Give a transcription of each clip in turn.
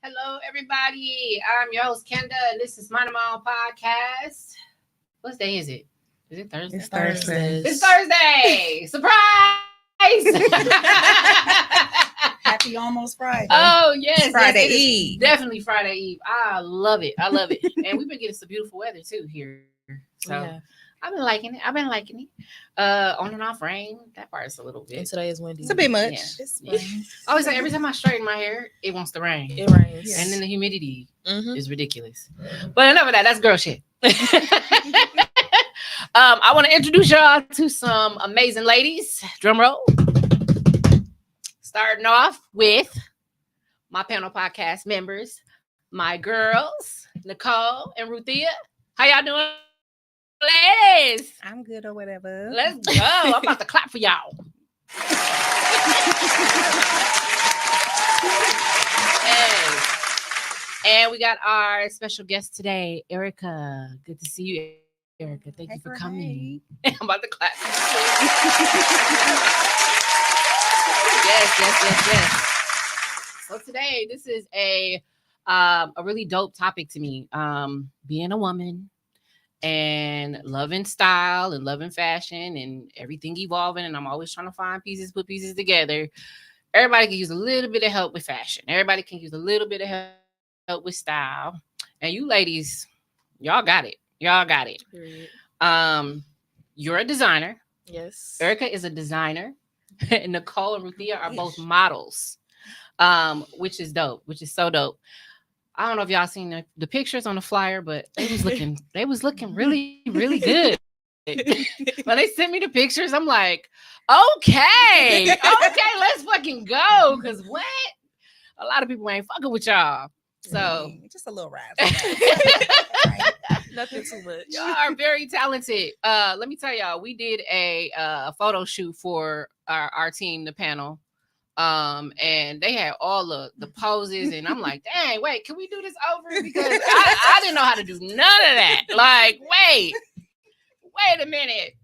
Hello, everybody. I'm your host, Kenda, and this is Mind My Own Podcast. What day is it? Is it Thursday? It's Thursday. It's Thursday. Surprise! Happy almost Friday. Oh, yes. Friday yes, Eve. Definitely Friday Eve. I love it. And we've been getting some beautiful weather, too, here. So Yeah. I've been liking it. On and off rain. That part's a little bit. And today is windy. It's a bit much. Yeah. It's Yeah. fine. I always say every time I straighten my hair, it wants to rain. It rains. Yes. And then the humidity Mhm. is ridiculous. But enough of that. That's girl shit. I want to introduce y'all to some amazing ladies. Drum roll. Starting off with my panel podcast members, my girls, Nichole and Ruthia. How y'all doing, ladies? I'm good or whatever. Let's go. I'm about to clap for y'all. Hey. And we got our special guest today, Erica. Good to see you, Erica. Thank you for coming. I'm about to clap. Yes. So today, this is a really dope topic to me. Being a woman and loving style and loving fashion and everything evolving. And I'm always trying to put pieces together. Everybody can use a little bit of help with fashion. Everybody can use a little bit of help with style. And you ladies, y'all got it. Period. You're a designer. Yes. Erica is a designer. And Nichole and Ruthia are both models. Which is dope, which is so dope. I don't know if y'all seen the pictures on the flyer, but they was looking really, really good. When they sent me the pictures, I'm like, okay, let's fucking go. Cause what? A lot of people ain't fucking with y'all. So just a little ride. Nothing too much. y'all are very talented. Let me tell y'all, we did a photo shoot for our team, the panel. And they had all the poses, and I'm like, dang, wait, can we do this over? Because I didn't know how to do none of that. Like, wait a minute.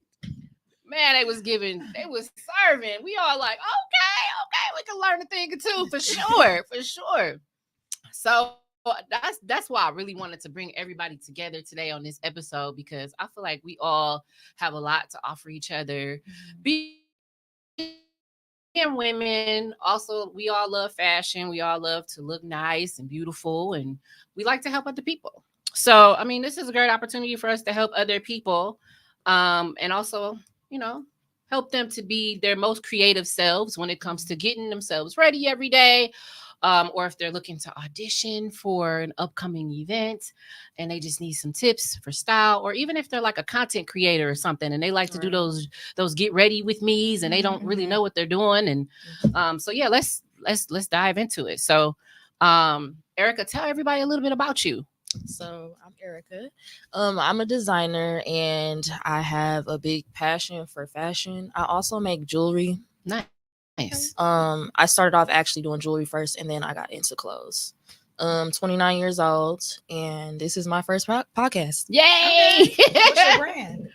Man, they was serving. We all like, okay, we can learn a thing or two for sure. So that's why I really wanted to bring everybody together today on this episode, because I feel like we all have a lot to offer each other. Being women, also, we all love fashion. We all love to look nice and beautiful, and we like to help other people. So, I mean, this is a great opportunity for us to help other people, and also, help them to be their most creative selves when it comes to getting themselves ready every day. Or if they're looking to audition for an upcoming event and they just need some tips for style, or even if they're like a content creator or something and they like to do those get ready with me's and they don't really know what they're doing. And so yeah, let's dive into it. So Erica, tell everybody a little bit about you. So I'm Erica. I'm a designer and I have a big passion for fashion. I also make jewelry. Nice. I started off actually doing jewelry first, and then I got into clothes. 29 years old, and this is my first podcast. Yay! What's your brand?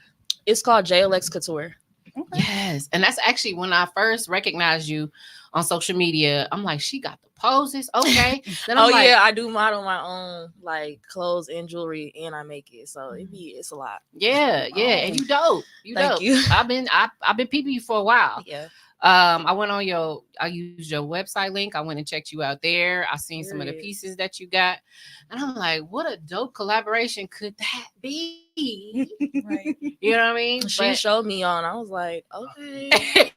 It's called JLX Couture. Okay. Yes, and that's actually when I first recognized you on social media. I'm like, she got the poses, okay. Then I'm like, yeah, I do model my own like clothes and jewelry, and I make it, so it's a lot. yeah, and you dope. Thank you. I've been peeping you for a while. Yeah. I used your website link. I went and checked you out there. I seen some of the pieces that you got, and I'm like, what a dope collaboration could that be? Right. You know what I mean? She showed me on. I was like, okay.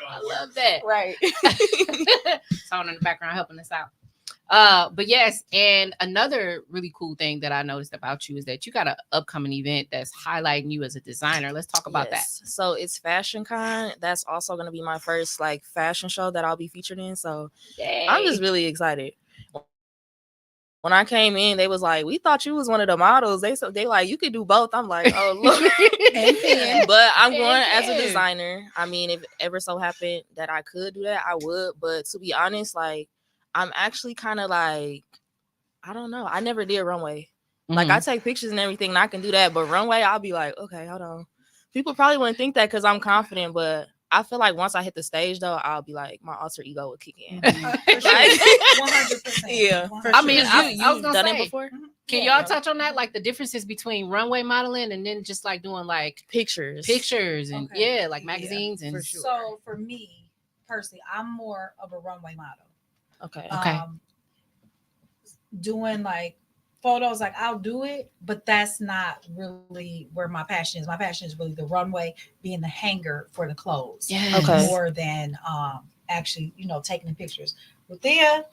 I love that. Right. Someone in the background helping us out. But yes, and another really cool thing that I noticed about you is that you got an upcoming event that's highlighting you as a designer. Let's talk about that. So it's Fashion Con. That's also going to be my first like fashion show that I'll be featured in. So Yay. I'm just really excited. When I came in, they was like, "We thought you was one of the models." They like, "You could do both." I'm like, "Oh look," but I'm going as a designer. I mean, if ever so happened that I could do that, I would. But to be honest, like, I'm actually kind of like, I don't know. I never did runway. Like, I take pictures and everything, and I can do that. But runway, I'll be like, okay, hold on. People probably wouldn't think that because I'm confident, but I feel like once I hit the stage though, I'll be like my alter ego will kick in. For sure. Like- 100%. Yeah. For I mean, sure. I was You've gonna done say, it before? Can Yeah. y'all touch on that? Like the differences between runway modeling and then just like doing like Pictures. pictures and Okay. like Yeah, magazines and for sure. So for me personally, I'm more of a runway model. Okay. Okay. Doing like photos, like I'll do it, but that's not really where my passion is. My passion is really the runway, being the hanger for the clothes. Yes. Okay. More than actually, taking the pictures. Ruthia,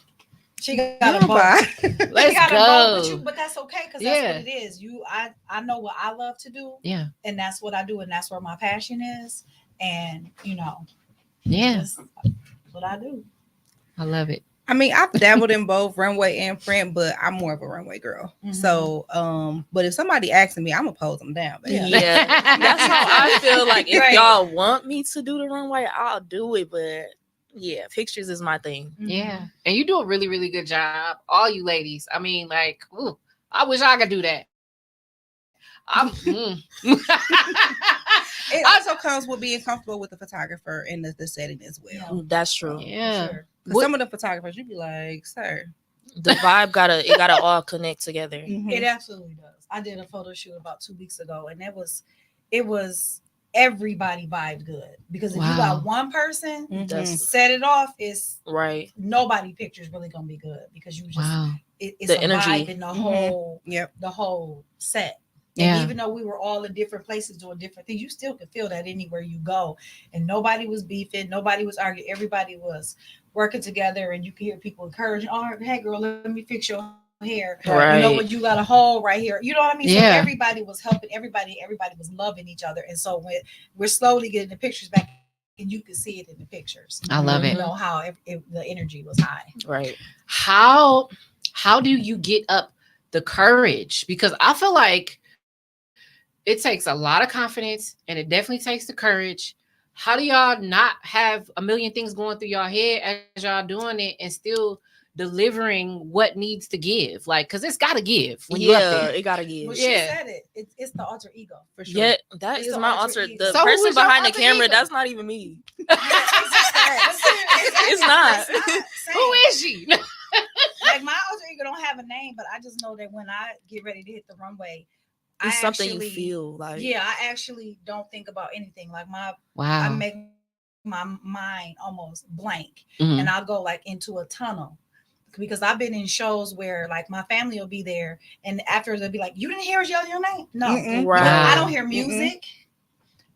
she got a Girl, boat. bye. Let's She got a go. boat, but that's okay because Yeah. that's what it is. I know what I love to do, Yeah. and that's what I do, and that's where my passion is, and Yeah. that's what I do. I love it. I mean, I've dabbled in both runway and print, but I'm more of a runway girl. Mhm. So, but if somebody asking me, I'm gonna pose them down. Baby. Yeah. That's how I feel like if Right. y'all want me to do the runway, I'll do it. But yeah, pictures is my thing. Yeah. And you do a really, really good job. All you ladies. I mean, like, ooh, I wish I could do that. It also comes with being comfortable with the photographer and the setting as well. Yeah. That's true. Yeah. Sure. Because some of the photographers, you'd be like, sir. The vibe gotta all connect together. Mhm. It absolutely does. I did a photo shoot about 2 weeks ago, and it was everybody vibed good because if you Wow. got one person That's set it off, it's right. nobody picture is really gonna be good because you just Wow. it's The a energy. vibe in the whole Yep. the whole set. Yeah. And even though we were all in different places doing different things, you still could feel that anywhere you go. And nobody was beefing, nobody was arguing, everybody was working together, and you could hear people encouraging, "Oh, hey girl, let me fix your hair. Right. You know what, you got a hole right here." You know what I mean? Yeah. So everybody was helping everybody was loving each other. And so when we're slowly getting the pictures back, and you can see it in the pictures. I love You it. know how the energy was high. Right. How do you get up the courage? Because I feel like it takes a lot of confidence, and it definitely takes the courage. How do y'all not have a million things going through your head as y'all doing it and still delivering what needs to give? Like, because it's got to give when you up Yeah, there. it gotta give. Well, Yeah. she said it. It's the alter ego for sure. Yeah, that It's is the my alter alter. ego. The So who person is your behind the alter camera, ego? that's not even me. It's not. Who is she? Like my alter ego don't have a name, but I just know that when I get ready to hit the runway, It's I something actually, you feel like. Yeah, I actually don't think about anything. Like I Wow. make my mind almost blank, Mhm. and I'll go like into a tunnel. Because I've been in shows where like my family will be there, and after they'll be like, "You didn't hear us yell your name?" No, Mm-mm. Right. I don't hear music.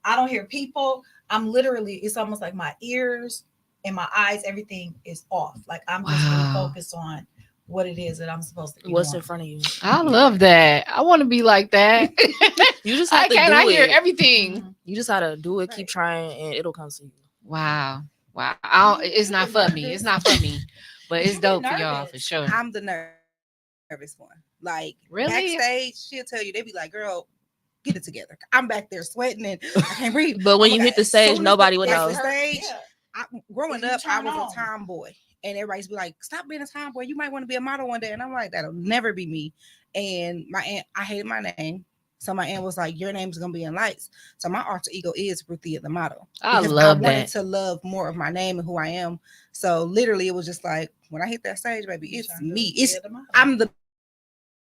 I don't hear people. I'm literally, it's almost like my ears and my eyes, everything is off. Like I'm just really Wow. focused on what it is that I'm supposed to be What's doing. in front of you? I love that. I want to be like that. You just have to do I hear it. everything. Mhm. You just gotta do it. Keep Right. trying, and it'll come to you. Wow. It's not for me. It's not for me. But it's You get dope for y'all nervous. for sure. I'm the nervous one. Like Really? backstage, she'll tell you, they be like, girl, get it together. I'm back there sweating and I can't breathe. But when I'm you like, hit the as soon stage, as nobody would it's know. the stage, Yeah. growing If you up, I turn was on. a tomboy. And everybody's be like, stop being a tomboy. You might want to be a model one day. And I'm like, that'll never be me. And my aunt, I hated my name. So my aunt was like, your name's going to be in lights. So my alter ego is Ruthia the model. I Because love I wanted that. to love more of my name and who I am. So literally, it was just like, when I hit that stage, baby, You it's trying to me. be It's the model. I'm the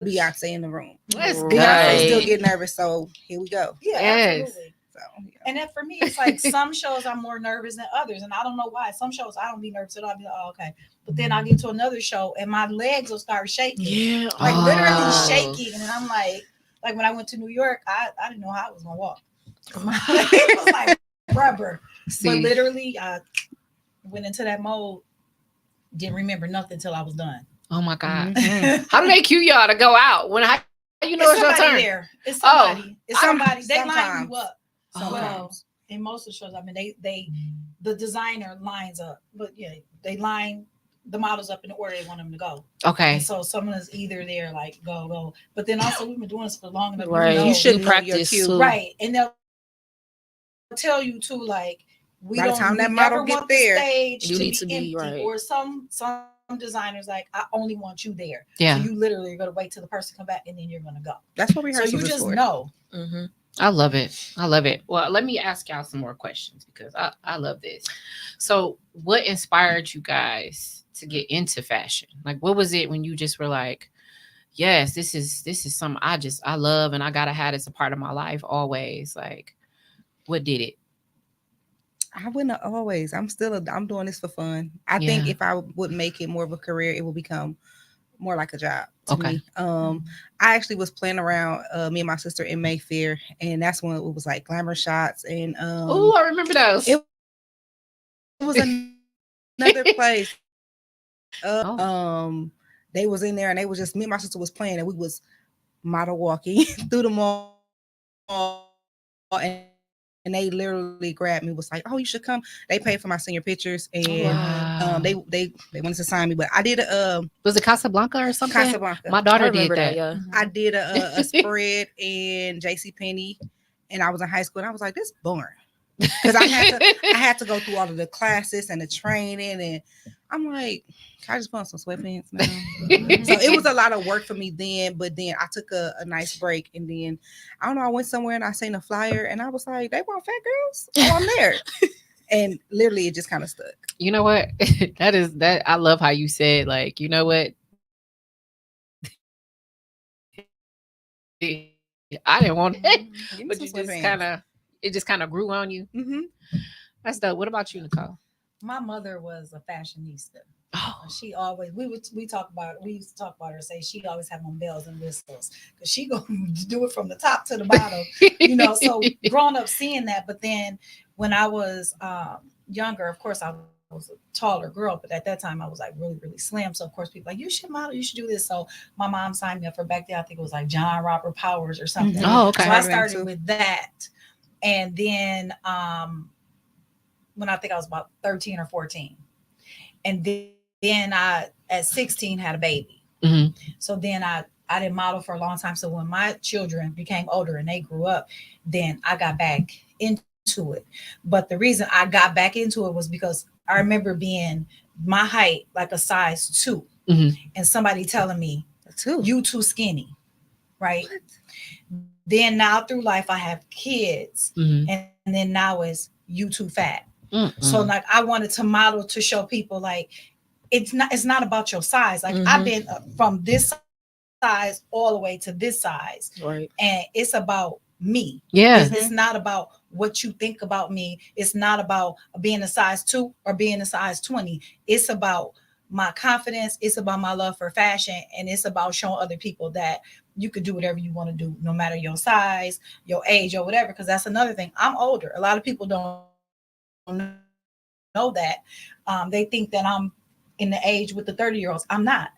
Beyonce in the room. Let's Right. go. Beyonce still get nervous, so here we go. Yeah, Yes. absolutely. So yeah. And then for me, it's like some shows I'm more nervous than others, and I don't know why. Some shows I don't be nervous at all. I'll be like, oh, okay. But then I get to another show and my legs will start shaking. Yeah, Like Oh. literally shaking. And I'm like when I went to New York, I didn't know how I was gonna walk. My legs was like rubber. But See, literally I went into that mode, didn't remember nothing until I was done. oh my God. Mhm. How do they cue y'all to go out? How you know it's your somebody turn? there. It's somebody. It's Some- somebody. They line sometimes. you up. Oh. Well, in most of the shows, I mean, the designer lines up, but yeah, they line the models up in the order they want them to go. Okay. And so someone is either there, like go, but then also we've been doing this for long enough. right. know, You should know your practice cue. too. right, and they'll tell you too, like we By the don't. time we that never model get want there, the stage you to need be to be empty, right. or some designers like I only want you there. Yeah. So you literally are going to wait till the person come back and then you're going to go. That's what So rehearsals you is just for. know. Mm-hmm. I love it. I love it. Well, let me ask y'all some more questions because I love this. So, what inspired you guys to get into fashion? Like, what was it when you just were like, yes, this is something I love and I gotta have this a part of my life always. Like, what did it? I wouldn't always. I'm doing this for fun. I think Yeah. if I would make it more of a career, it will become more like a job to Okay. me. I actually was playing around me and my sister in Mayfair, and that's when it was like glamour shots and Oh, I remember those. it was another place. Oh. They was in there and they was just me and my sister was playing and we was model walking through the mall and they literally grabbed me, was like, "Oh, you should come." They paid for my senior pictures and Wow. they wanted to sign me, but I did Was it Casablanca or something? Casablanca. My I daughter did remember that. that. Yeah. I did a spread in JCPenney, and I was in high school, and I was like, "This boring," because I had to go through all of the classes and the training, and I'm like, "Can I just put on some sweatpants now?" So it was a lot of work for me then, but then I took a nice break, and then I don't know, I went somewhere and I seen a flyer, and I was like, "They want fat girls? Oh, I'm there." And literally, it just kind of stuck. You know what? That I love how you said, like, you know what? I didn't want it, Give me but some you just sweatpants. it just kind of grew on you. Mm-hmm. That's dope. What about you, Nicole? My mother was a fashionista. Oh, She always we used to talk about her, say she always had on bells and whistles because she go do it from the top to the bottom, So growing up seeing that, but then when I was younger, of course I was a taller girl, but at that time I was like really really slim. So of course people like, you should model, you should do this. So my mom signed me up for, back then I think it was like John Robert Powers or something. Mhm. Oh, okay. So I I heard of them started too. with that, and then when I think I was about 13 or 14, and then I at 16 had a baby. Mhm. So then I didn't model for a long time. So when my children became older and they grew up, then I got back into it. But the reason I got back into it was because I remember being my height like a size 2, Mhm. and somebody telling me, Too. "You too skinny," right? Then now through life I have kids, Mhm. and then now is you too fat. So Mm-mm. like I wanted to model to show people like it's not about your size. Like I've Mhm. been from this size all the way to this size, and Right. it's about me. It's Yeah. not about what you think about me. It's not about being a size 2 or being a size 20. It's about my confidence. It's about my love for fashion, and it's about showing other people that you could do whatever you want to do, no matter your size, your age, or whatever. Because that's another thing. I'm older. A lot of people don't know that. They think that I'm in the age with the 30-year-olds. I'm not.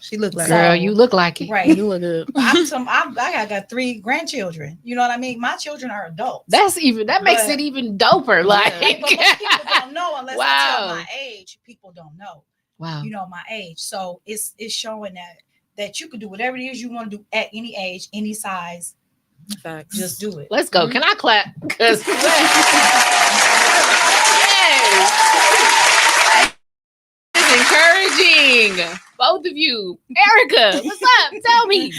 She looked like Girl, So you look like it. right. You look good. I got 3 grandchildren. You know what I mean? My children are adults. That makes But- it even doper. Like, Right, but most people don't know unless I tell wow. my age. People don't know, Wow. my age. So it's showing that you can do whatever it is you want to do at any age, any size. Facts. Just do it. Let's go. Mhm. Can I clap? Because yes. It's encouraging. Both of you. Erica, what's up? Tell me.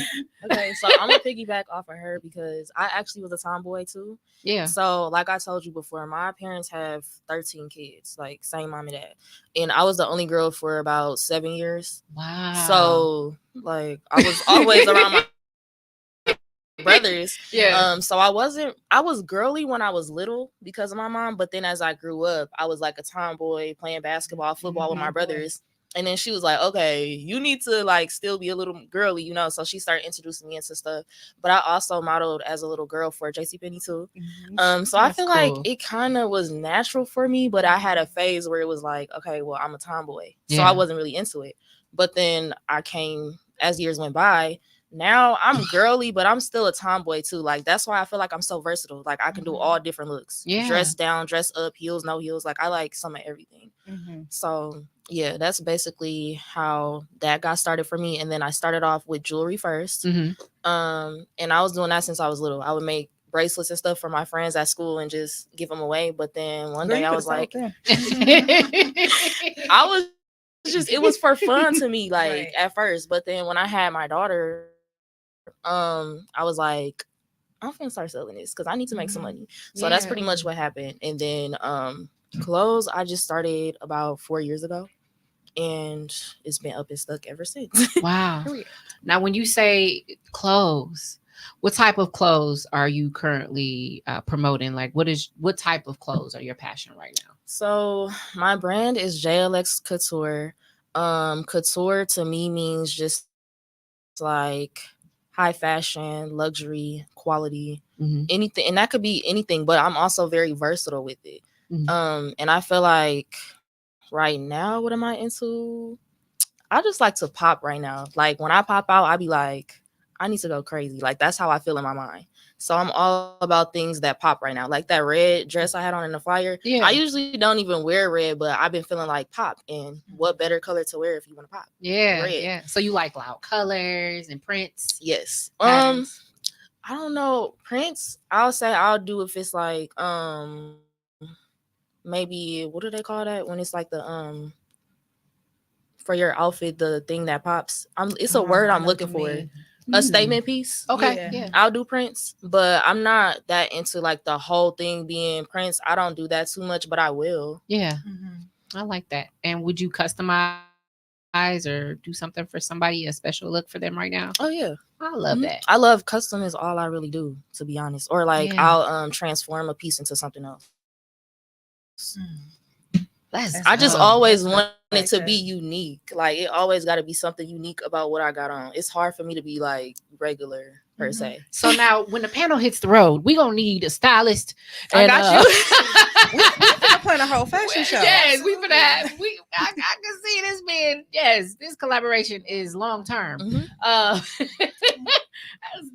Okay, so I'm gonna piggyback off of her because I actually was a tomboy too. Yeah. So, like I told you before, my parents have 13 kids, like same mom and dad, and I was the only girl for about 7 years. Wow. So, like, I was always around my brothers. Yeah. So I was girly when I was little because of my mom, but then as I grew up, I was like a tomboy playing basketball, football with my brothers. And then she was like, okay, you need to like still be a little girly, So she started introducing me into stuff. But I also modeled as a little girl for JCPenney too. So I That's feel like cool. it kind of was natural for me, but I had a phase where it was like, okay, well, I'm a tomboy. So Yeah. I wasn't really into it. But then I came, as years went by, now I'm girly, but I'm still a tomboy too. Like that's why I feel like I'm so versatile. Like I can do all different looks. Yeah. Dress down, dress up, heels, no heels. Like I like some of everything. Mhm. So yeah, that's basically how that got started for me. And then I started off with jewelry first. Mhm. And I was doing that since I was little. I would make bracelets and stuff for my friends at school and just give them away. But then one Girl, day you I coulda was sold like, them. I was just, it was for fun to me, like Right. at first. But then when I had my daughter, I was like, I'm gonna start selling this because I need to make some Mhm. money. So that's pretty Yeah. much what happened. And then clothes I just started about 4 years ago, and it's been up and stuck ever since. Wow. Now, when you say clothes, what type of clothes are you currently promoting? Like, what type of clothes are your passion right now? So my brand is JLX Couture. Couture to me means just like high fashion, luxury, quality, Mm-hmm. anything, and that could be anything. But I'm also very versatile with it. Mhm. And I feel like right now, what am I into? I just like to pop right now. Like when I pop out, I be like, I need to go crazy. Like that's how I feel in my mind. So I'm all about things that pop right now. Like that red dress I had on in the flyer. I Yeah. usually don't even wear red, but I've been feeling like pop. And what better color to wear if you want to pop? Yeah. Red. Yeah. So you like loud colors and prints, Yes. patterns? I don't know. Prints, I'll say I'll do if it's like maybe what do they call that when it's like the for your outfit, the thing that pops. It's a word I'm I know looking what you for. mean. A statement piece. Okay. Yeah. Yeah. I'll do prints, but I'm not that into like the whole thing being prints. I don't do that too much, but I will. Yeah. Mhm. I like that. And would you customize or do something for somebody, a special look for them right now? Oh yeah. I love that. I love custom is all I really do, to be honest. Or like Yeah. I'll transform a piece into something else. Let's I just go. always That's want it to like be that. unique. Like it always got to be something unique about what I got on. It's hard for me to be like regular per Mhm. se. So now, when the panel hits the road, we gonna need a stylist. I got you. We finna plan a whole fashion show. Yes, we finna have. I can see this being. Yes, this collaboration is long term. Mhm. That's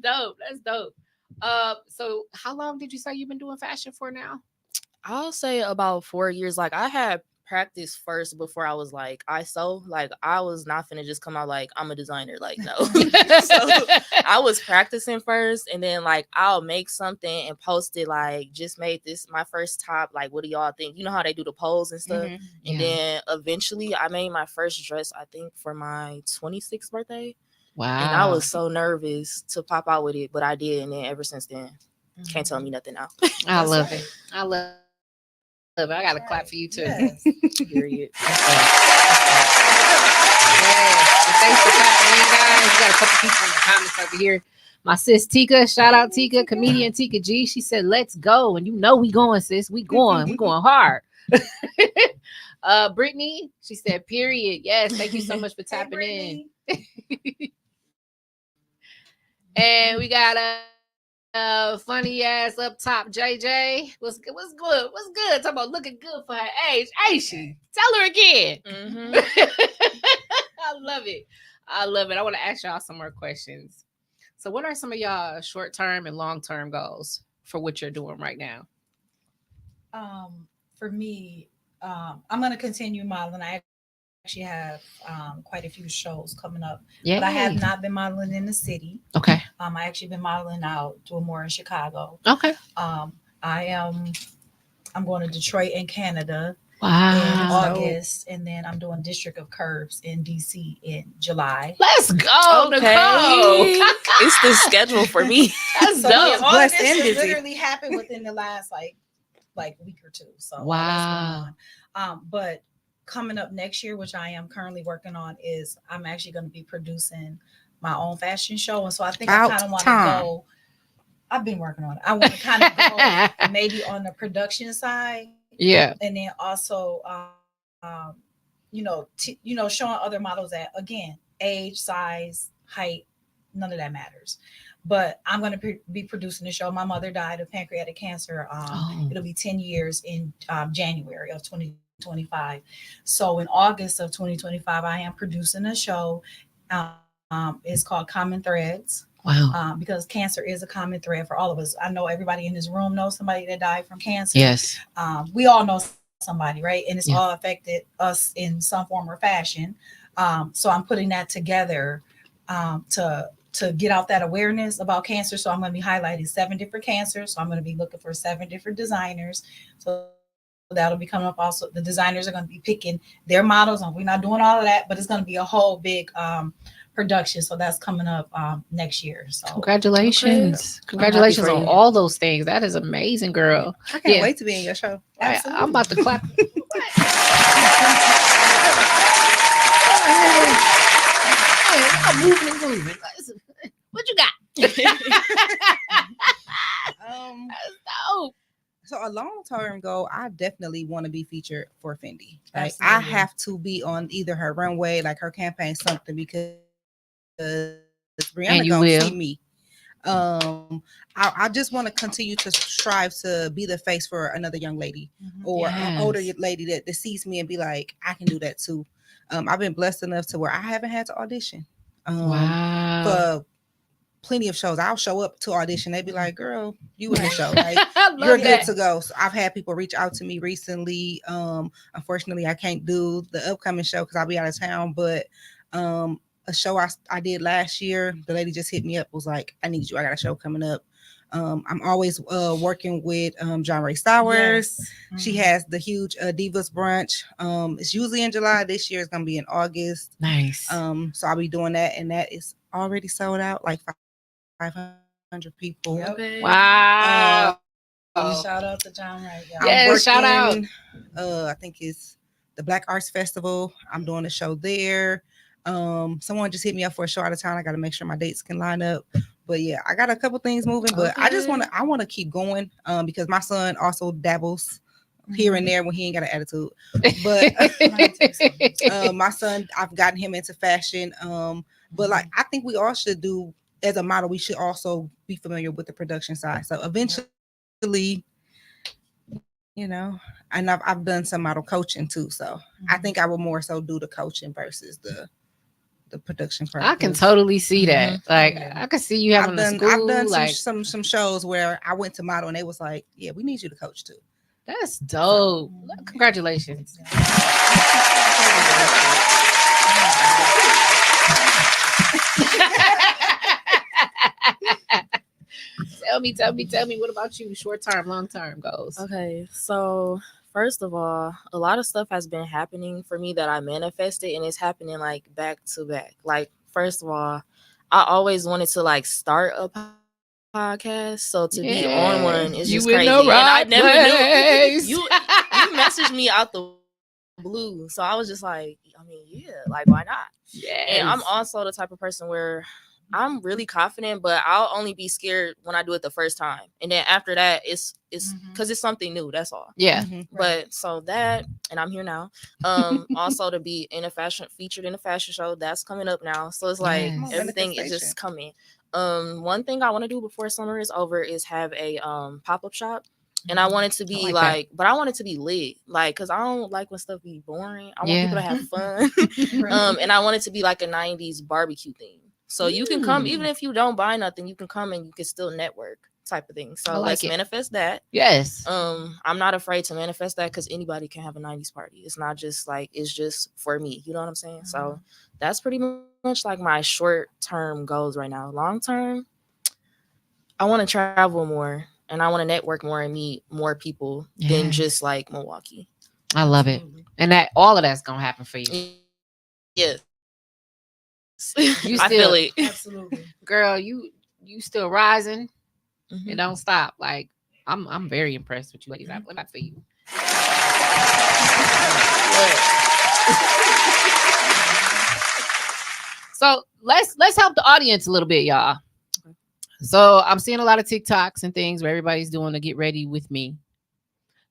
dope. That's dope. So how long did you say you've been doing fashion for now? I'll say about 4 years. Like I had practice first before I was like I sew. Like I was not finna just come out like I'm a designer. Like no. So I was practicing first, and then like I'll make something and post it. Like just made this my first top. Like what do y'all think? You know how they do the polls and stuff. Mhm. And then eventually I made my first dress. I think for my 26th birthday, Wow. and I was so nervous to pop out with it, but I did. And then ever since then, can't tell me nothing now. I That's love right. it. I love it. I got to clap for you too. Yes. Period. Yes. And thanks for clapping in, guys. We got a couple people in the comments over here. My sis Tika, shout out Tika, comedian Tika G. She said, "Let's go," and you know we going, sis. We going. We going hard. Brittany, she said, "Period." Yes, thank you so much for Hey, tapping in. Brittany. And we got a funny ass up top, JJ. What's good? What's good? What's good? Talking about looking good for her age. Ain't she? Tell her again. Mm-hmm. I love it. I love it. I want to ask y'all some more questions. So, what are some of y'all short term and long term goals for what you're doing right now? For me, I'm gonna continue modeling. I actually have quite a few shows coming up, but I have Yay. not been modeling in the city. Okay. I actually been modeling out, doing more in Chicago. Okay. I'm going to Detroit in Canada in Wow. August, and then I'm doing District of Curves in DC in July. Let's go, Nicole. It's the schedule for me. That's So yeah, dope. all of Blessed this and has busy. literally happened within the last like week or two. So all Wow. that's going on. But coming up next year, which I am currently working on, is I'm actually going to be producing my own fashion show, and so I think I About kind of want to time. go. I've been working on it. I want to kind of go maybe on the production side, Yeah. and then also, showing other models that again, age, size, height, none of that matters. But I'm going to be producing the show. My mother died of pancreatic cancer. Oh. It'll be 10 years in January of 2025. So in August of 2025, I am producing a show. It's called Common Threads. Wow. Because cancer is a common thread for all of us. I know everybody in this room knows somebody that died from cancer. Yes. We all know somebody, right? And it's Yeah. all affected us in some form or fashion. So I'm putting that together to get out that awareness about cancer. So I'm going to be highlighting 7 different cancers. So I'm going to be looking for 7 different designers. So that'll be coming up. Also, the designers are going to be picking their models, and we're not doing all of that, but it's going to be a whole big production. So that's coming up next year. So Congratulations. Okay. Congratulations for on you. all those things. That is amazing, girl. I can't Yeah. wait to be in your show. I'm about to clap. I'm moving and grooving. What you got? Um, Oh, so a long-term goal, I definitely want to be featured for Fendi. Like I Absolutely. have to be on either her runway, like her campaign, something, because Brianna And you gonna will. see me. I just want to continue to strive to be the face for another young lady or an older Yes. lady that sees me and be like, I can do that too. I've been blessed enough to where I haven't had to audition Wow. for plenty of shows. I'll show up to audition. They'd be like, girl, you in the show. Like, I love you're good that. to go. So I've had people reach out to me recently. Unfortunately, I can't do the upcoming show because I'll be out of town. But a show I did last year, the lady just hit me up, was like, I need you. I got a show coming up. I'm always working with John Ray Stowers. Yes. She has the huge Divas brunch. It's usually in July. This year it's gonna be in August. Nice. So I'll be doing that, and that is already sold out, like 500 people. Yep. Okay. Wow. Shout out to John Wright. Yeah. Yes, shout out. I think it's the Black Arts Festival. I'm doing a show there. Someone just hit me up for a show out of town. I got to make sure my dates can line up. But yeah, I got a couple things moving. But I just want to keep going. Because my son also dabbles here and there when he ain't got an attitude. But my son, I've gotten him into fashion. But like, I think we all should do, as a model, we should also be familiar with the production side. So eventually, you know, and I've done some model coaching too. So I think I will more so do the coaching versus the production part. I can totally see that. Like, Yeah. I can see you having a school. I've done like, some shows where I went to model and they was like, yeah, we need you to coach too. that's dope. Congratulations. Tell me, what about you? Short term, long term goals. Okay, so first of all, a lot of stuff has been happening for me that I manifested, and it's happening like back to back. Like, first of all, I always wanted to like start a podcast, so to be on one is just crazy. And I never knew you messaged me out the blue, so I was just like, I mean, yeah, like why not? Yes. And I'm also the type of person where I'm really confident, but I'll only be scared when I do it the first time. And then after that, it's because it's something new. That's all. Yeah. But so that, and I'm here now. Also to be featured in a fashion show, that's coming up now. So it's like Yes. everything is just coming. One thing I want to do before summer is over is have a pop-up shop. And I want it to be like but I want it to be lit, like, because I don't like when stuff be boring. I want people to have fun. And I want it to be like a 90s barbecue theme. So you can come, even if you don't buy nothing, you can come and you can still network type of thing. So let's manifest that. Yes. I'm not afraid to manifest that because anybody can have a 90s party. It's not just like, it's just for me. You know what I'm saying? So that's pretty much like my short-term goals right now. Long-term, I want to travel more and I want to network more and meet more people than just like Milwaukee. I love it. And that all of that's going to happen for you. Yes. I feel it. Absolutely. Girl, you still rising. It don't stop. Like, I'm very impressed with you ladies. I'm glad for you. So let's help the audience a little bit, y'all. So I'm seeing a lot of TikToks and things where everybody's doing to get ready with me.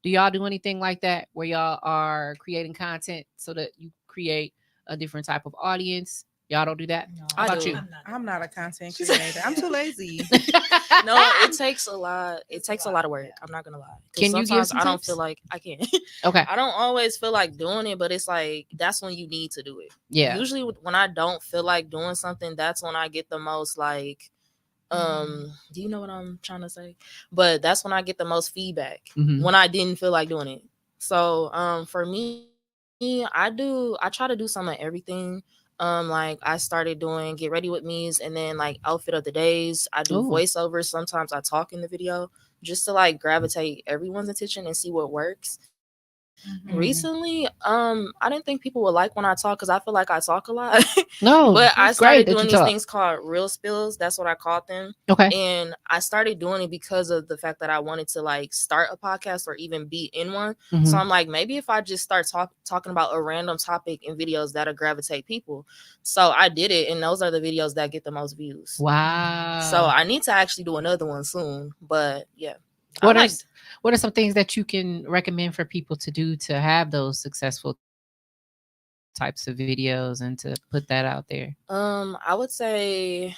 Do y'all do anything like that where y'all are creating content so that you create a different type of audience? Y'all don't do that? No, How about do. you? I'm not a content creator. I'm too lazy. No, it takes a lot. It takes a lot of work. I'm not gonna lie. Can you give sometimes some I don't tips? feel like I can. Okay. I don't always feel like doing it, but it's like that's when you need to do it. Yeah. Usually when I don't feel like doing something, that's when I get the most like do you know what I'm trying to say? But that's when I get the most feedback when I didn't feel like doing it. So for me, I try to do some of everything. Like I started doing get ready with me's and then like outfit of the days. I do voiceovers. Sometimes I talk in the video just to like gravitate everyone's attention and see what works. Recently, I didn't think people would like when I talk because I feel like I talk a lot. No, But I it's great started that you doing these talk. things called real spills. That's what I called them. Okay. And I started doing it because of the fact that I wanted to like start a podcast or even be in one. Mhm. So I'm like, maybe if I just start talking about a random topic in videos, that'll gravitate people. So I did it, and those are the videos that get the most views. Wow. So I need to actually do another one soon. But yeah. What are some things that you can recommend for people to do to have those successful types of videos and to put that out there? I would say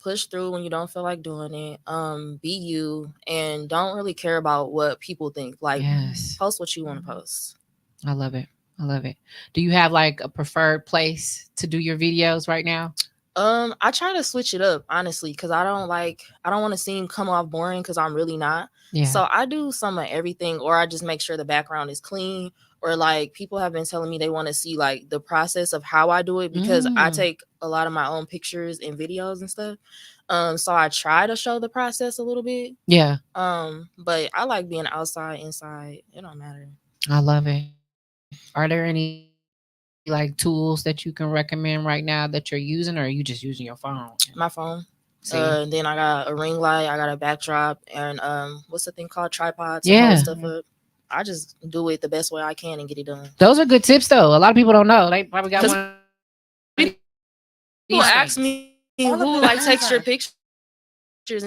push through when you don't feel like doing it. Be you and don't really care about what people think. Like, Yes. post what you want to post. I love it. I love it. Do you have like a preferred place to do your videos right now? I try to switch it up, honestly, because I don't want to seem come off boring because I'm really not. Yeah. So I do some of everything, or I just make sure the background is clean, or like people have been telling me they want to see like the process of how I do it because I take a lot of my own pictures and videos and stuff. So I try to show the process a little bit. Yeah. But I like being outside, inside. It don't matter. I love it. Are there any like tools that you can recommend right now that you're using, or are you just using your phone? My phone. See? Then I got a ring light, I got a backdrop, and what's the thing called, tripod to Yeah. hold stuff up. I just do it the best way I can and get it done. Those are good tips, though. A lot of people don't know. They probably got one. People ask me All of who them like are takes your inside. pictures,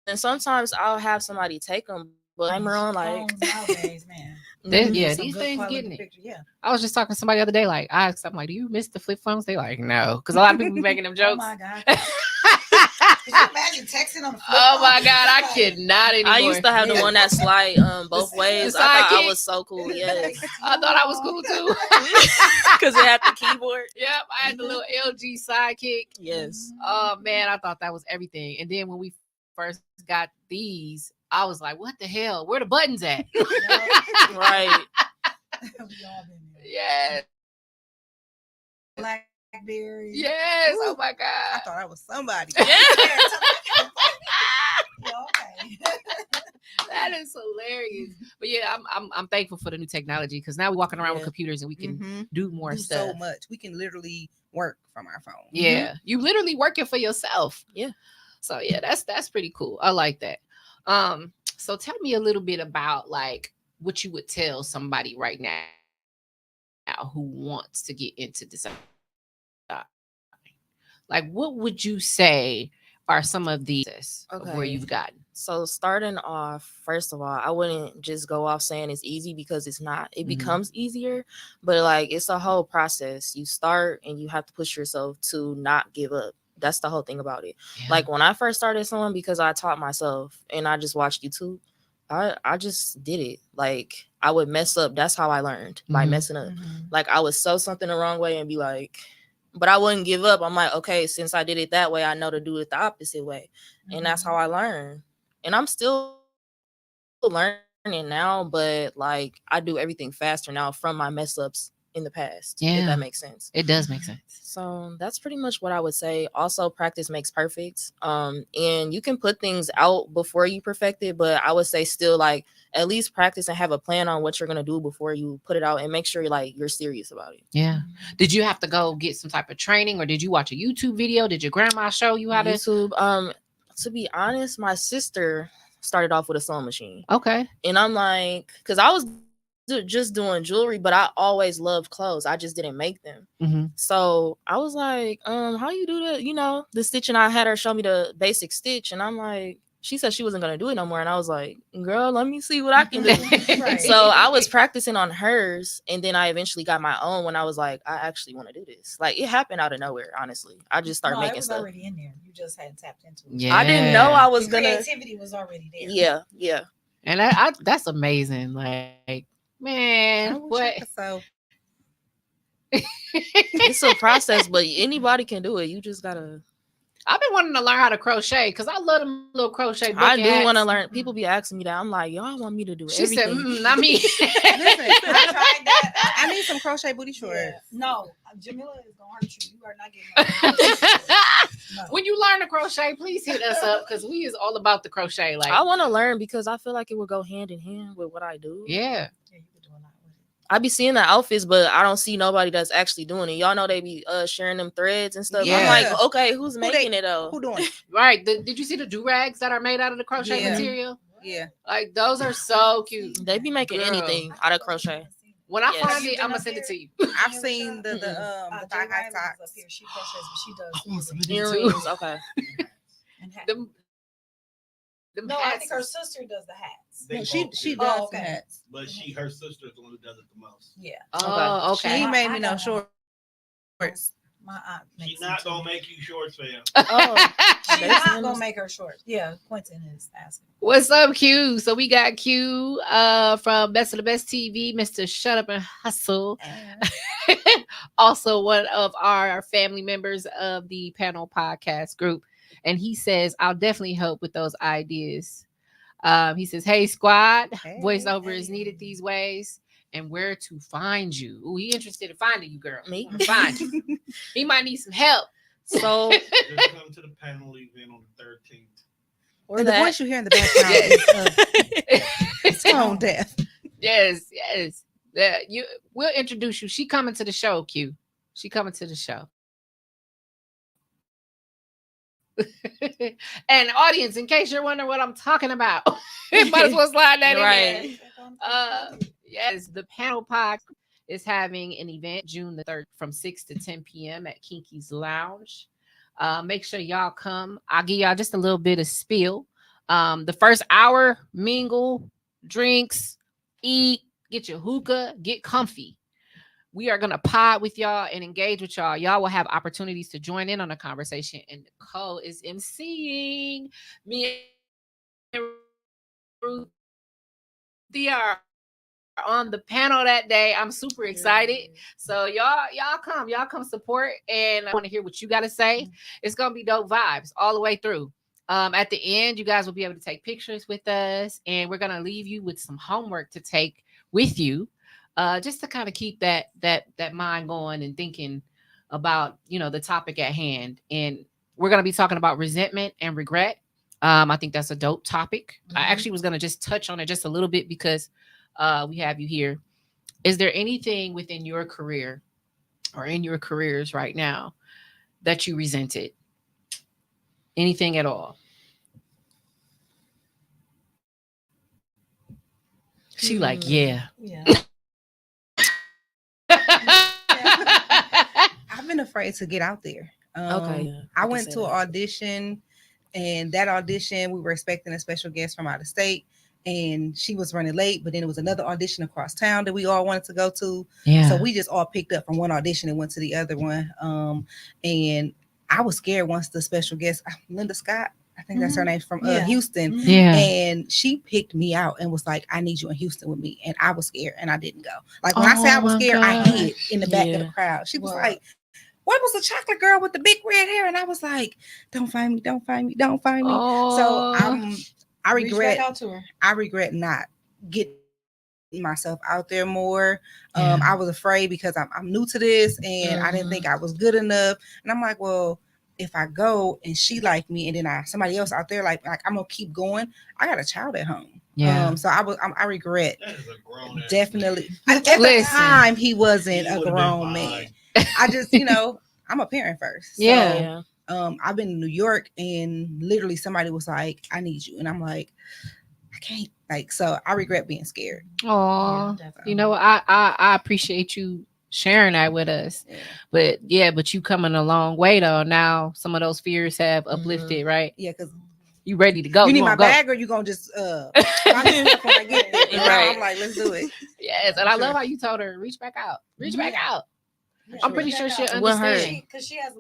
and sometimes I'll have somebody take them, but I'm on like. Phones nowadays, man. Yeah, Some these good things quality getting it. picture, yeah. I was just talking to somebody the other day. Like, I asked, I'm like, do you miss the flip phones? They like, no, because a lot of people be making them Oh jokes. my god. Could you imagine texting on the flip Oh my phone? God, I could not anymore. I used to have the one that slide both The ways. I thought sidekick? I was so cool. Yes, I thought I was cool too. because it had the keyboard. Yep, I had the little LG sidekick. Yes. Oh man, I thought that was everything. And then when we first got these, I was like, what the hell? Where the buttons at? Right. We all been there. Yes. Blackberry. Yes. Oh my I God. thought I was somebody. Yeah, okay. That is hilarious. But yeah, I'm thankful for the new technology because now we're walking around with Yeah. computers and we can Mhm. do more Do stuff. so much. We can literally work from our phone. Yeah, you literally working for yourself. Yeah. So yeah, that's pretty cool. I like that. So tell me a little bit about like what you would tell somebody right now who wants to get into design. Like, what would you say are some of the of where Okay. you've gotten? So starting off, first of all, I wouldn't just go off saying it's easy because it's not. It Mhm. becomes easier, but like it's a whole process. You start and you have to push yourself to not give up. That's the whole thing about it. Yeah. Like when I first started sewing, because I taught myself and I just watched YouTube, I just did it. Like I would mess up. That's how I learned, by Mhm. messing up. Like I would sew something the wrong way and be like, but I wouldn't give up. I'm like, okay, since I did it that way, I know to do it the opposite way. And that's how I learned. And I'm still learning now, but like I do everything faster now from my mess ups in the past. If Yeah. that makes sense. It does make sense. So that's pretty much what I would say. Also, practice makes perfect. And you can put things out before you perfect it, but I would say still like at least practice and have a plan on what you're gonna do before you put it out, and make sure you're serious about it. Yeah. Did you have to go get some type of training, or did you watch a YouTube video? Did your grandma show you how to? YouTube. To be honest, my sister started off with a sewing machine, Okay. and I'm like, because I was just doing jewelry, but I always loved clothes. I just didn't make them. Mm-hmm. So I was like, how you do that? You know, the stitching. I had her show me the basic stitch, and I'm like, she said she wasn't gonna do it no more, and I was like, girl, let me see what I can do. Right. So I was practicing on hers, and then I eventually got my own when I was like, I actually want to do this. Like it happened out of nowhere, honestly. I just started No, making it was stuff. already in there. You just hadn't tapped into it. Yeah. I didn't know I was The gonna. creativity was already there. Yeah. And that's amazing. Like, man, I wish what? I could sew. It's a process, but anybody can do it. You just gotta. I've been wanting to learn how to crochet because I love them little crochet. I bucket do want to hats. learn. People be asking me that. I'm like, y'all want me to do She everything. said, not me. Listen, I tried that. I need some crochet booty shorts. Yeah. No, Jamila is gonna hurt you. You are not getting no. When you learn to crochet, please hit us up because we is all about the crochet. Like, I want to learn because I feel like it would go hand in hand with what I do. yeah. Yeah, you could do a lot I be seeing the outfits, but I don't see nobody that's actually doing it. Y'all know they be sharing them threads and stuff. I'm Yeah. like, okay, who's Who making they- it though? Who doing it? Right. Did you see the do-rags that are made out of the crochet Yeah. material? Yeah. Like those are so cute. They be making Girl. anything out of crochet. When I Yes. find Have you it, been I'm gonna up send it here? to you. I've seen the Jay thigh high Riley is up socks. here. She crochets, but she does I want some earrings. of them too. Earrings, okay. And hats. Them No, I hats think her is- sister does the hats. They No, she both she do. does Oh, the okay. hats. But her sister is the one who does it the most. Yeah. Oh, She okay. ain't made me I no got one. shorts. My aunt makes She's not them gonna too. make you shorts, fam. Oh, She's They not send gonna us- make her short. Yeah, Quentin is asking. What's up, Q? So we got Q from Best of the Best TV, Mr. Shut Up and Hustle. Also one of our family members of the panel podcast group. And he says, I'll definitely help with those ideas. He says, hey, squad, Hey, voiceover is hey. needed these ways. And where to find you. Ooh, he interested in finding you, girl. Me? Find you. He might need some help. So Just come to the panel event on the 13th. or And the that. voice you hear in the background is tone deaf. Yes. Yeah, we'll introduce you. She coming to the show, Q. She coming to the show. And audience, in case you're wondering what I'm talking about, might as well slide that in Right. there. Yes, the panel pod is having an event June the 3rd from 6 to 10 p.m. at Kinky's Lounge. Make sure y'all come. I'll give y'all just a little bit of spiel. The first hour, mingle, drinks, eat, get your hookah, get comfy. We are going to pod with y'all and engage with y'all. Y'all will have opportunities to join in on the conversation. And Nicole is emceeing. Me and Ruthia are on the panel that day. I'm super excited. So y'all come support. And I want to hear what you got to say. It's going to be dope vibes all the way through. At the end, you guys will be able to take pictures with us. And we're going to leave you with some homework to take with you. Just to kind of keep that mind going and thinking about, the topic at hand. And we're going to be talking about resentment and regret. I think that's a dope topic. I actually was going to just touch on it just a little bit because we have you here. Is there anything within your career or in your careers right now that you resented? Anything at all? She like, yeah. Yeah. I've been afraid to get out there. Okay, yeah, I can went say to an that. audition, and that audition we were expecting a special guest from out of state, and she was running late. But then it was another audition across town that we all wanted to go to. Yeah. So we just all picked up from one audition and went to the other one. And I was scared once the special guest, Linda Scott, I think that's her name, from Yeah. Houston. Yeah. And she picked me out and was like, I need you in Houston with me. And I was scared and I didn't go. Like when I say I was Oh my scared, I gosh. hid in the back of Yeah. the crowd. She was Wow. like, what was the chocolate girl with the big red hair? And I was like, don't find me, don't find me, don't find me. So Oh. I Reach back regret out to her. I regret not getting myself out there more. Yeah. I was afraid because I'm new to this and I didn't think I was good enough. And I'm like, well, if I go and she like me and then somebody else out there like I'm gonna keep going. I got a child at home. Yeah. So I regret That is a grown ass definitely. man. At the Listen. time he wasn't He a would've been grown fine. man. I just, I'm a parent first. So, Yeah. I've been in New York and literally somebody was like, I need you. And I'm like, I can't. Like, so I regret being scared. Oh, definitely. you know, I appreciate you sharing that with us. Yeah. But you coming a long way though. Now some of those fears have uplifted, right? Yeah, because You ready to go? you need wanna my bag or you gonna just buy me stuff when I get there. And now Right. I'm like, let's do it. Yes, and I love Sure. how you told her reach back out, reach back Yeah. out. Yeah, I'm pretty reach sure back she'll out. Wouldn't hurt. understand. Because she has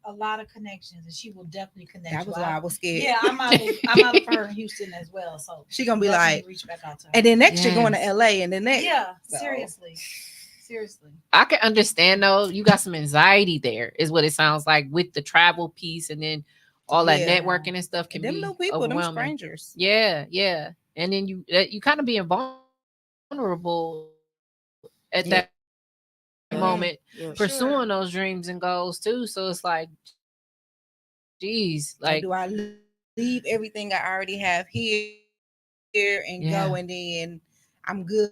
a lot of connections, and she will definitely connect. That was you. why I was scared. Yeah, I'm out for her in Houston as well. So She gonna be definitely like, reach back out to her. and then next year going to Yes. LA and then next. Yeah, So- seriously. I can understand though. You got some anxiety there, is what it sounds like with the travel piece, and then all that Yeah. networking and stuff can them be new people, them overwhelming. strangers. Yeah, and then you kind of being vulnerable at Yeah. that moment, Yeah. pursuing those dreams and goals too. So it's like, geez, Like, like do I leave everything I already have here and Yeah. go and then I'm good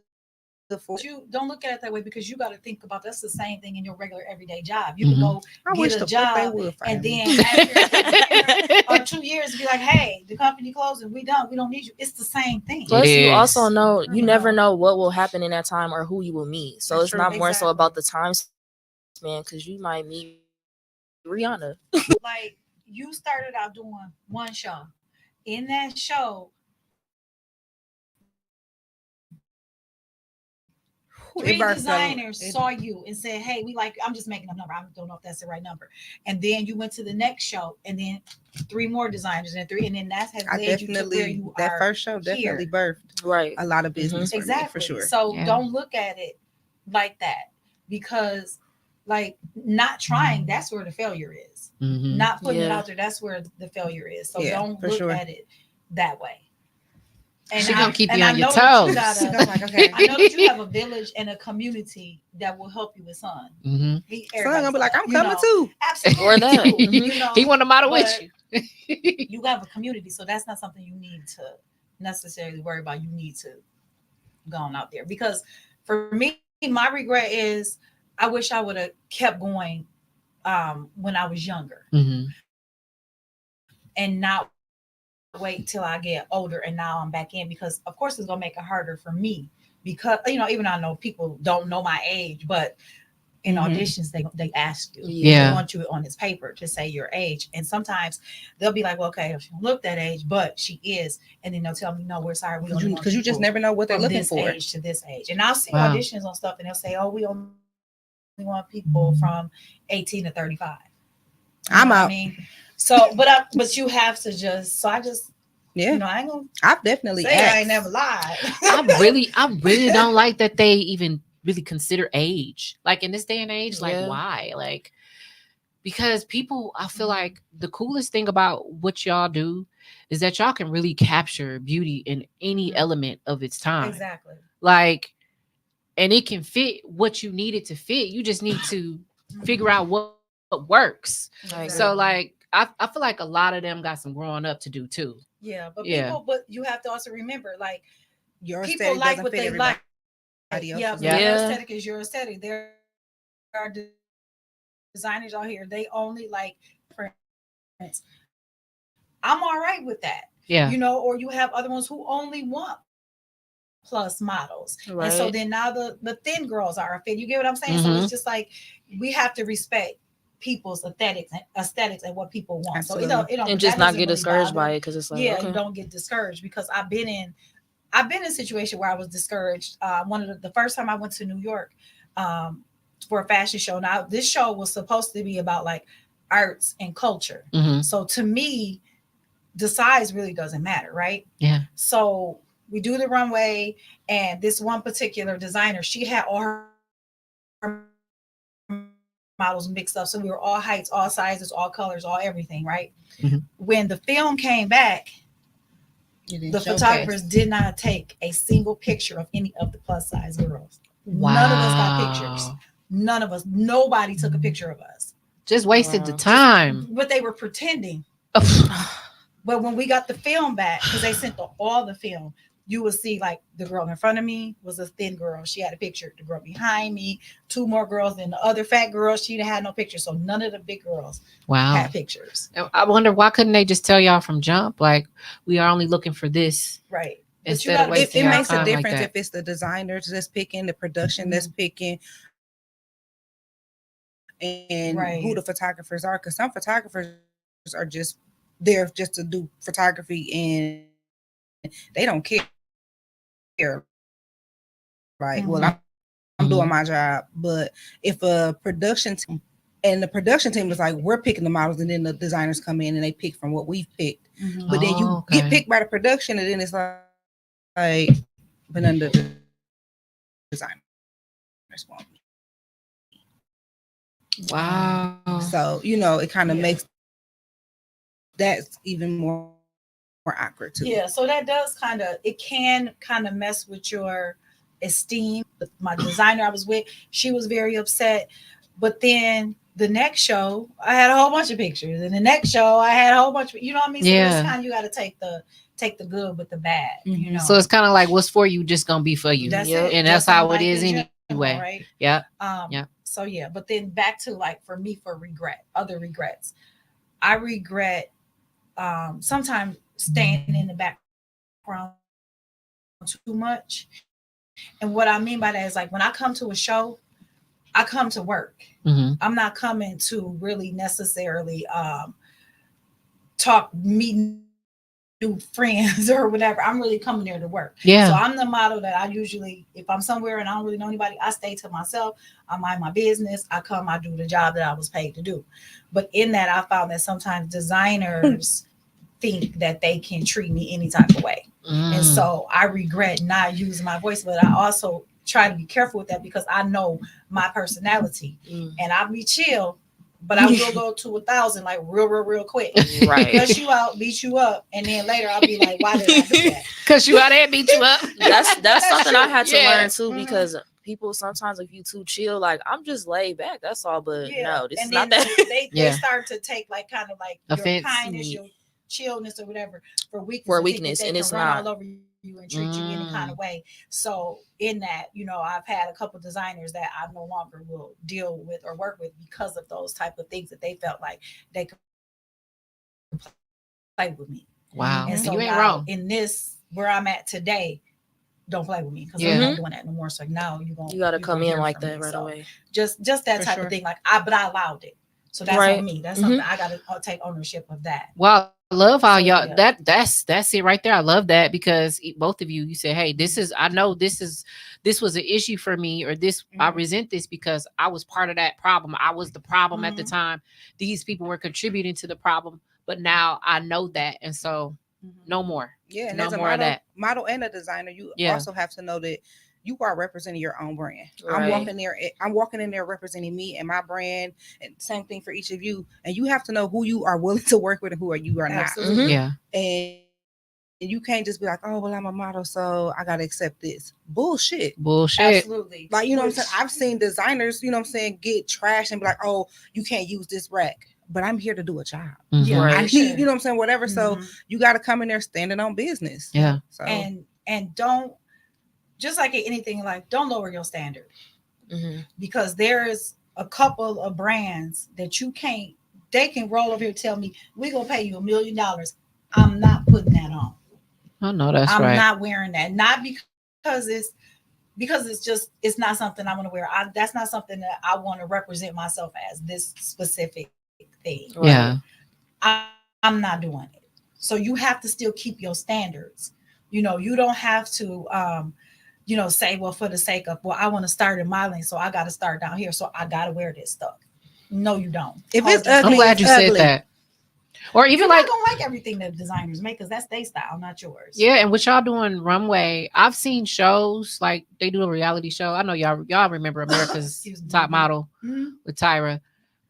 for. You don't look at it that way because you got to think about that's the same thing in your regular everyday job. You can go I wish get a the fuck they job would fire and me. then after a year or 2 years be like, hey, the company closing, we don't need you. It's the same thing. Plus, you is. also know you You never know. know what will happen in that time or who you will meet. So That's it's true. not more so Exactly. about the time span because you might meet Rihanna. Like you started out doing one show. In that show, three It birthed designers it- saw you and said, hey, we like, I'm just making a number. I don't know if that's the right number. And then you went to the next show and then 3 more designers and then that has I led you to where definitely you that are first show here. definitely birthed Right. a lot of business for me, Exactly. for sure. So Yeah. don't look at it like that because like not trying, that's where the failure is. Mhm. Not putting it Yeah. out there, that's where the failure is. So Yeah, don't for look sure. at it that way. And She gonna keep you I on your know that toes. you gotta- I was like, okay. I know that you have a village and a community that will help you with son. Mhm. So I'm gonna be like, I'm you coming know, too. Absolutely. Or that. too, Mhm. you know, He want to model with but you. you have a community, so that's not something you need to necessarily worry about. You need to go on out there because for me, my regret is I wish I would have kept going when I was younger Mhm. and not wait till I get older and now I'm back in because of course it's gonna make it harder for me because even though I know people don't know my age, but in Mhm. auditions they ask you. Yeah. They want you on this paper to say your age. And sometimes they'll be like, well, okay, she don't look that age, but she is. And then they'll tell me, no, we're sorry. We only want Because you just people never know what they're from looking this for. age to this age. And I'll see Wow. auditions on stuff and they'll say, oh, we only want people from 18 to 35. You I'm know what out. I mean? So, but you have to I Yeah, I ain't gonna I've definitely say I asked. ain't never lied. I really don't like that they even really consider age. Like in this day and age, like Yeah. why? Like because people, I feel like the coolest thing about what y'all do is that y'all can really capture beauty in any Mhm. element of its time. Exactly. Like, and it can fit what you need it to fit. You just need to figure out what works. I agree. So like I feel like a lot of them got some growing up to do too. Yeah, but Yeah. but you have to also remember, like Your people aesthetic like doesn't what fit they everybody like. else's. Yeah, Yeah. your aesthetic is your aesthetic. There are designers out here, they only like friends. I'm all right with that. Yeah. Or you have other ones who only want plus models. Right. And so then now the thin girls are a fit. You get what I'm saying? So Mhm. it's just like we have to respect people's aesthetics and what people want. Absolutely. So it don't And just that not doesn't get really discouraged bother by it because it's like, yeah, okay. you don't get discouraged because I've been in a situation where I was discouraged. One of the first time I went to New York for a fashion show. Now this show was supposed to be about like arts and culture. Mhm. So to me, the size really doesn't matter, right? Yeah. So we do the runway, and this one particular designer, she had all her models mixed up. So we were all heights, all sizes, all colors, all everything, right? Mhm. When the film came back, You didn't the showcase. photographers did not take a single picture of any of the plus size girls. Wow. None of us got pictures. None of us. Nobody took a picture of us. Just wasted the Wow. time. But they were pretending. But when we got the film back, because they sent all the film, you would see like the girl in front of me was a thin girl. She had a picture. The girl behind me, 2 more girls, and the other fat girl, she had no picture. So none of the big girls Wow. had pictures. I wonder why couldn't they just tell y'all from jump like we are only looking for this Right. instead of gotta be wasting It y'all makes a time like difference that. if it's the designers that's picking, the production that's picking, and Right. who the photographers are. Because some photographers are just there just to do photography and they don't care. Like, well, I'm doing my job. But if a production team and the production team is like, we're picking the models, and then the designers come in and they pick from what we've picked. But then you Oh, okay. get picked by the production, and then it's like but under the designer. Wow. So it kind of Yeah. makes that's even more awkward too. Yeah, so that does it can kind of mess with your esteem. My designer I was with, she was very upset. But then the next show, I had a whole bunch of pictures. And the next show, I had a whole bunch of, you know what I mean? So Yeah. it's kind of, you got to take the take the good with the bad. You know, So it's kind of like what's for you just gonna be for you. that's Yep. it. And that's Just on, how it like, is in general, anyway. right? Yeah. Yeah. So yeah, but then back to like for me, for other regrets. I regret sometimes staying in the background too much. And what I mean by that is like when I come to a show, I come to work. Mm-hmm. I'm not coming to really necessarily talk, meet new friends or whatever. I'm really coming there to work. Yeah. So I'm the model that I usually, if I'm somewhere and I don't really know anybody, I stay to myself. I mind my business. I come, I do the job that I was paid to do. But in that, I found that sometimes designers think that they can treat me any type of way. And so I regret not using my voice, but I also try to be careful with that because I know my personality and I'll be chill, but I will go to 1,000 like real quick. Right. Cuss you out, beat you up, and then later I'll be like, why did I do that? Cause you out there beat you up. That's something I had to Yeah. learn too, because people sometimes, if you too chill, like I'm just laid back, that's all. But no, this and is not then that. they start to take like kind of like Offense. your kindness, your chillness or whatever for weakness. For and think weakness, that they and can it's run not. all over you and treat you any kind of way. So in that, you know, I've had a couple designers that I no longer will deal with or work with because of those type of things that they felt like they could play with me. Wow. And so you ain't now wrong. in this where I'm at today, don't play with me because Yeah. I'm not doing that no more. So now You gotta come in like that right so away. just that For type sure. of thing. Like but I allowed it. So that's Right. on me. That's something I gotta take ownership of that. Wow. I love how So, y'all yeah. that's it right there. I love that because both of you said, hey, I know this was an issue for me, or this I resent this because I was part of that problem. I was the problem at the time. These people were contributing to the problem, but now I know that, and so no more. Yeah, and no as a more of that. model and a designer, you also have to know that you are representing your own brand. Right. I'm walking in there representing me and my brand, and same thing for each of you. And you have to know who you are willing to work with and who you are not. Absolutely. Yeah. And you can't just be like, oh, well, I'm a model, so I gotta accept this. Bullshit. Absolutely. Like, you know what I'm saying? I've seen designers, you know what I'm saying, get trashed and be like, oh, you can't use this rack. But I'm here to do a job. Mhm. Right. I need, you know what I'm saying? Whatever. So Mhm. you got to come in there standing on business. Yeah. So And don't, just like anything in life, don't lower your standard because there's a couple of brands that they can roll over here and tell me we're gonna pay you $1 million. I'm not putting that on. I know that's I'm right. not wearing that. Not because it's not something I want to wear. That's not something that I want to represent myself as, this specific thing. Right. Yeah. I'm not doing it. So you have to still keep your standards. You know, you don't have to say, well, for the sake of, well, I want to start in modeling, so I got to start down here, so I got to wear this stuff. No, you don't. if it's I'm ugly, glad you it's said ugly. that. Or even You're like, not gonna like everything that designers make because that's their style, not yours. yeah, and what y'all doing Runway, I've seen shows like they do a reality show. I know y'all remember America's Top Model with Tyra.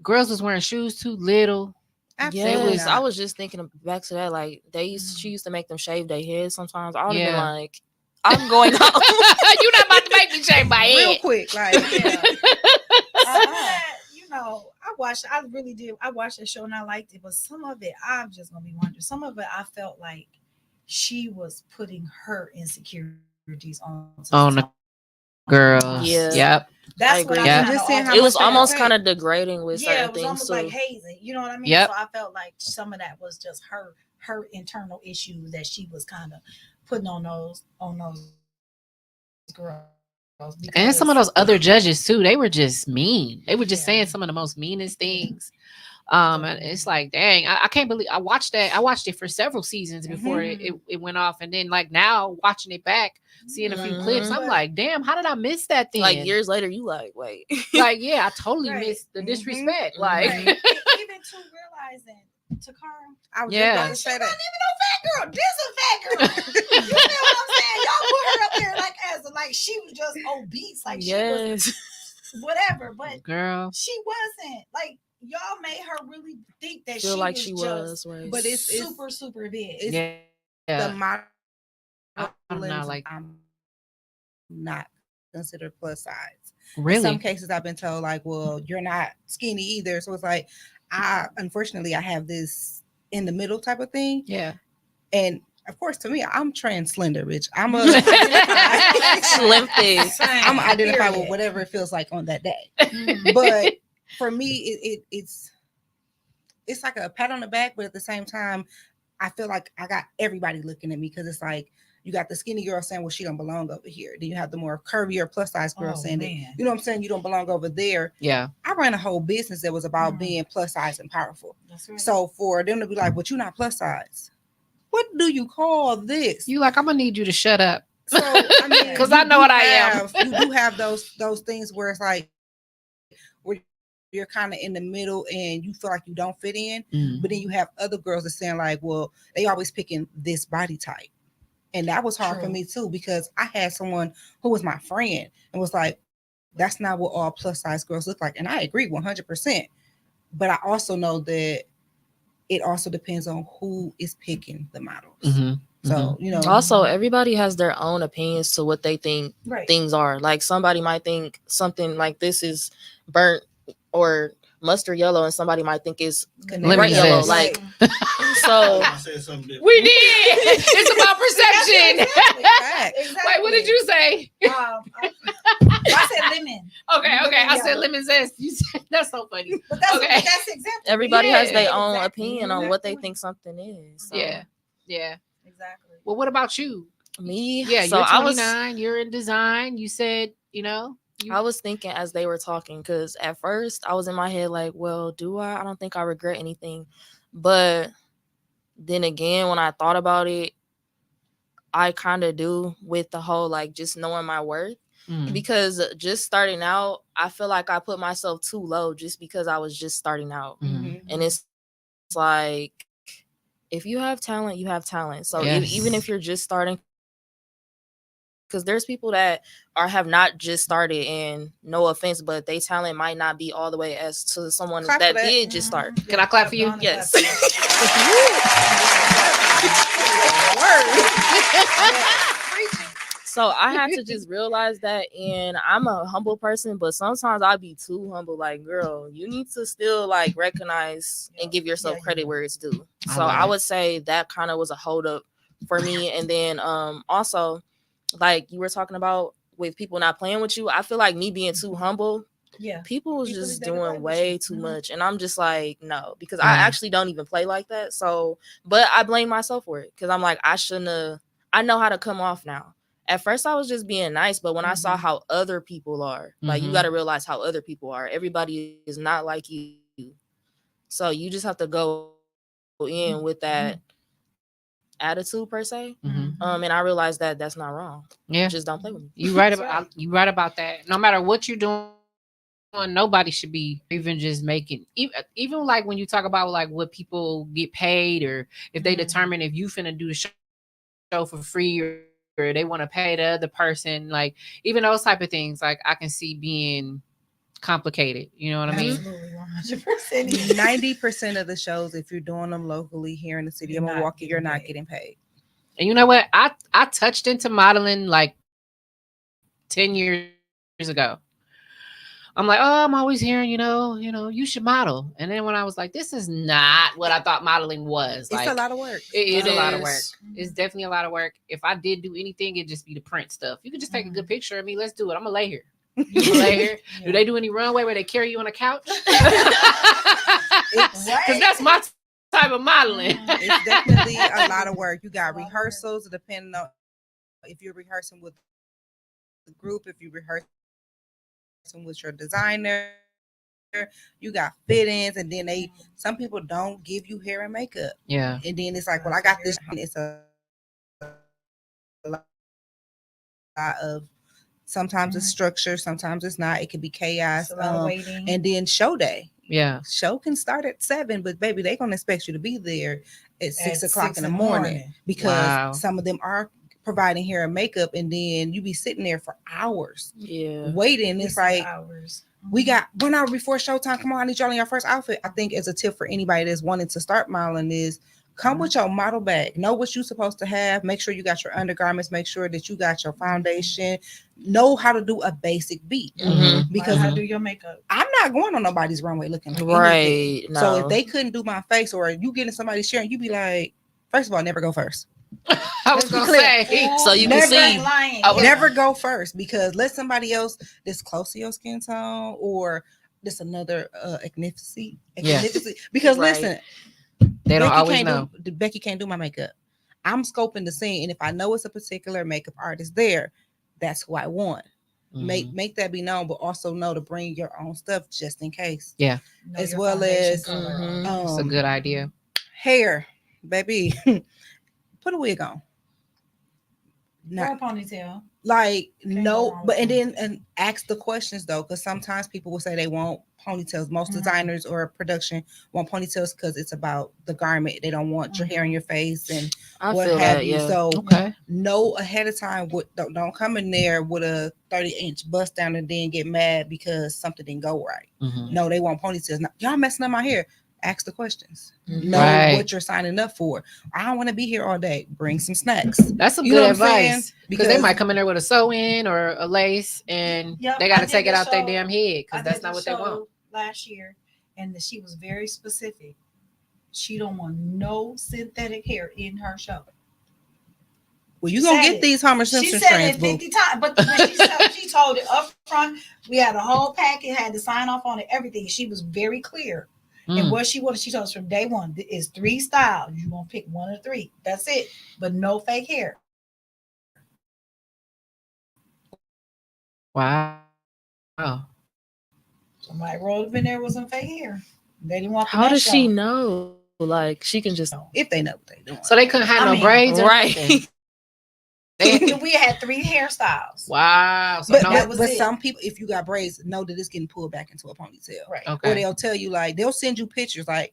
Girls was wearing shoes too little. Absolutely Yes, not. I was just thinking back to that. Like she used to make them shave their heads sometimes. I would have been Yeah. like, I'm going home. You're not about to make me shave my real head. quick. Like, Yeah. Some of that, I watched that show and I liked it, but some of it, I'm just gonna be wondering. Some of it, I felt like she was putting her insecurities on the girls. Yeah. Yep. That's I what agree. I Yeah. kinda Just saying how It was much they almost pay. kind of degrading with yeah, certain it was things almost too. like hazing. You know what I mean? Yep. So I felt like some of that was just her internal issues that she was kind of putting on those girls. And some of those other judges too, they were just mean. They were just Yeah. saying some of the most meanest things. And it's like, dang, I can't believe I watched that. I watched it for several seasons before it went off. And then like now watching it back, seeing a few clips, I'm like, damn, how did I miss that thing? Like years later, you like, wait. Like, yeah, I totally Right. missed the disrespect. Like, Right. Even to realizing Takara, I was Yeah. just about to say that. girl, this a fat girl. You know what I'm saying? Y'all put her up there like she was just obese, like she was whatever, but girl, she wasn't. Like y'all made her really think that Feel she like was she just, was, right? but it's super big. It's yeah. the model. I'm not like I'm not considered plus size. really. In some cases, I've been told like, well, you're not skinny either. So it's like, unfortunately I have this in the middle type of thing. Yeah. And of course, to me, I'm trans slender, bitch. I'm a Slim thick. I'm gonna identify with Period. whatever it feels like on that day. Mhm. But for me, it's like a pat on the back, but at the same time, I feel like I got everybody looking at me because it's like you got the skinny girl saying, "Well, she don't belong over here." Then you have the more curvier plus size girl Oh, saying, that, man. "You know what I'm saying? You don't belong over there." Yeah. I ran a whole business that was about Mhm. being plus size and powerful. That's right. So for them to be like, "But you're not plus size," what do you call this? You like, I'm gonna need you to shut up. So I mean, 'Cause you I know do what I am. You do have those things where it's like where you're kind of in the middle and you feel like you don't fit in, but then you have other girls that saying like, well, they always picking this body type, and that was hard for True. me too because I had someone who was my friend and was like, that's not what all plus size girls look like, and I agree 100%. But I also know that it also depends on who is picking the models. Mhm. So you know, Also, everybody has their own opinions to what they think Right. things are. Like somebody might think something like this is burnt or mustard yellow, and somebody might think it's Lemon bright yellow. zest. Like I so. said something different. We did. It's about perception. Exactly. Wait, what did you say? I said lemon. Okay. I said Yellow. lemon zest. You said that's so funny. But that's Okay. that's exactly. Everybody has Yeah. their own Exactly. opinion on what they think something is. So, Yeah. Exactly. Well, what about you? me, Yeah, so you're I was 29. You're in design. You said, I was thinking as they were talking, because at first I was in my head like, well, do I? I don't think I regret anything. But then again, when I thought about it, I kind of do with the whole like just knowing my worth. Because just starting out, I feel like I put myself too low just because I was just starting out. And it's like, if you have talent, you have talent. So Yes. even if you're just starting, because there's people that have not just started, and no offense, but they talent might not be all the way as to someone Clap for that that. did just start. Can I clap for you? Yes. So I had to just realize that, and I'm a humble person, but sometimes I'll be too humble. Like, girl, you need to still like recognize and give yourself credit where it's due. I So love I it. would say that kind of was a hold up for me. And then also, like you were talking about with people not playing with you, I feel like me being too humble, Yeah. people was People just think they play doing with way you. too Mhm. much, and I'm just like, no, because Right. I actually don't even play like that. So, but I blame myself for it because I'm like, I shouldn't have. I know how to come off now. At first, I was just being nice, but when I saw how other people are, like, you got to realize how other people are. Everybody is not like you, so you just have to go in with that attitude per se. And I realized that that's not wrong. Yeah. Just don't play with me. You right That's about right. you right about that. No matter what you're doing, nobody should be even just making even like when you talk about like what people get paid, or if they determine if you finna do the show for free, or they want to pay the other person, like even those type of things, like I can see being complicated. You know what I mean? Absolutely, 100%. 90% of the shows, if you're doing them locally here in the city of You're not Milwaukee, you're getting not paid. getting paid. And you know what? I touched into modeling like 10 years ago. I'm like, oh, I'm always hearing, you should model. And then when I was like, this is not what I thought modeling was. It's a lot of work. It's a lot of work. is. It's definitely a lot of work. If I did do anything, it'd just be the print stuff. You could just take a good picture of me. Let's do it. I'm gonna lay here. You gonna lay here. Do they do any runway where they carry you on a couch? Because that's my type of modeling. It's definitely a lot of work. You got rehearsals, depending on if you're rehearsing with the group, if you're rehearsing with your designer, you got fit-ins, and then some people don't give you hair and makeup. Yeah. And then it's like, well, I got this. It's a lot of sometimes it's structure, sometimes it's not. It could be chaos. Waiting. And then show day. Yeah. Show can start at 7, but baby, they're gonna expect you to be there at 6 o'clock in the morning because some of them are providing hair and makeup, and then you be sitting there for hours waiting. It's like hours. we got 1 hour before showtime. Come on, I need y'all in your first outfit. I think as a tip for anybody that's wanting to start modeling is come with your model bag. Know what you're supposed to have. Make sure you got your undergarments. Make sure that you got your foundation. Know how to do a basic beat. Because how to do your makeup. I'm not going on nobody's runway looking like Right. anything. So if they couldn't do my face, or you getting somebody sharing, you be like, first of all, never go first. I was Let's be gonna clear. say. So you can Never see. ain't lying. I was- Never go first, because let somebody else that's close to your skin tone or this another ethnicity. Because Right. listen, They don't always can't know. Becky can't do my makeup. I'm scoping the scene, and if I know it's a particular makeup artist there, that's who I want. Mhm. Make that be known, but also know to bring your own stuff just in case. Know as your well foundation as, color. Mhm. It's a good idea. hair, baby. Put a wig on. Or a Not ponytail. like go no, wrong but with and ask the questions though, because sometimes people will say they want ponytails. Most Mhm. designers or production want ponytails because it's about the garment. They don't want your hair in your face and I what feel have that, you. yeah. So Okay. know ahead of time. What don't come in there with a 30-inch bust down and then get mad because something didn't go right. Mhm. No, they want ponytails. Now, y'all messing up my hair. Ask the questions. Mhm. Know Right. what you're signing up for. I don't want to be here all day. Bring some snacks. That's some You know good what I'm saying? advice because they might come in there with a sew-in or a lace, and Yep, they got I to did take it the out their show- damn head I because that's did not the what they show want. last year, and she was very specific. She don't want no synthetic hair in her show. Well, you She gonna said get it. these Homer She Simpson said strands, it boo. 50 times, but when she told it up front, we had a whole packet, had to sign off on it, everything. She was very clear. And Mm. what she wanted, she told us from day one, is 3 styles. You gonna pick one or 3. That's it. But no fake hair. Wow. Somebody rolled up in there with some fake hair. They didn't want the How mess does she show. know? Like she can just If they know what they're doing. So they couldn't have I no mean, braids, or right. nothing? They- We had 3 hairstyles. wow. So but no, that was it. some people, if you got braids, know that it's getting pulled back into a ponytail. Right. okay. Or they'll tell you, like, they'll send you pictures like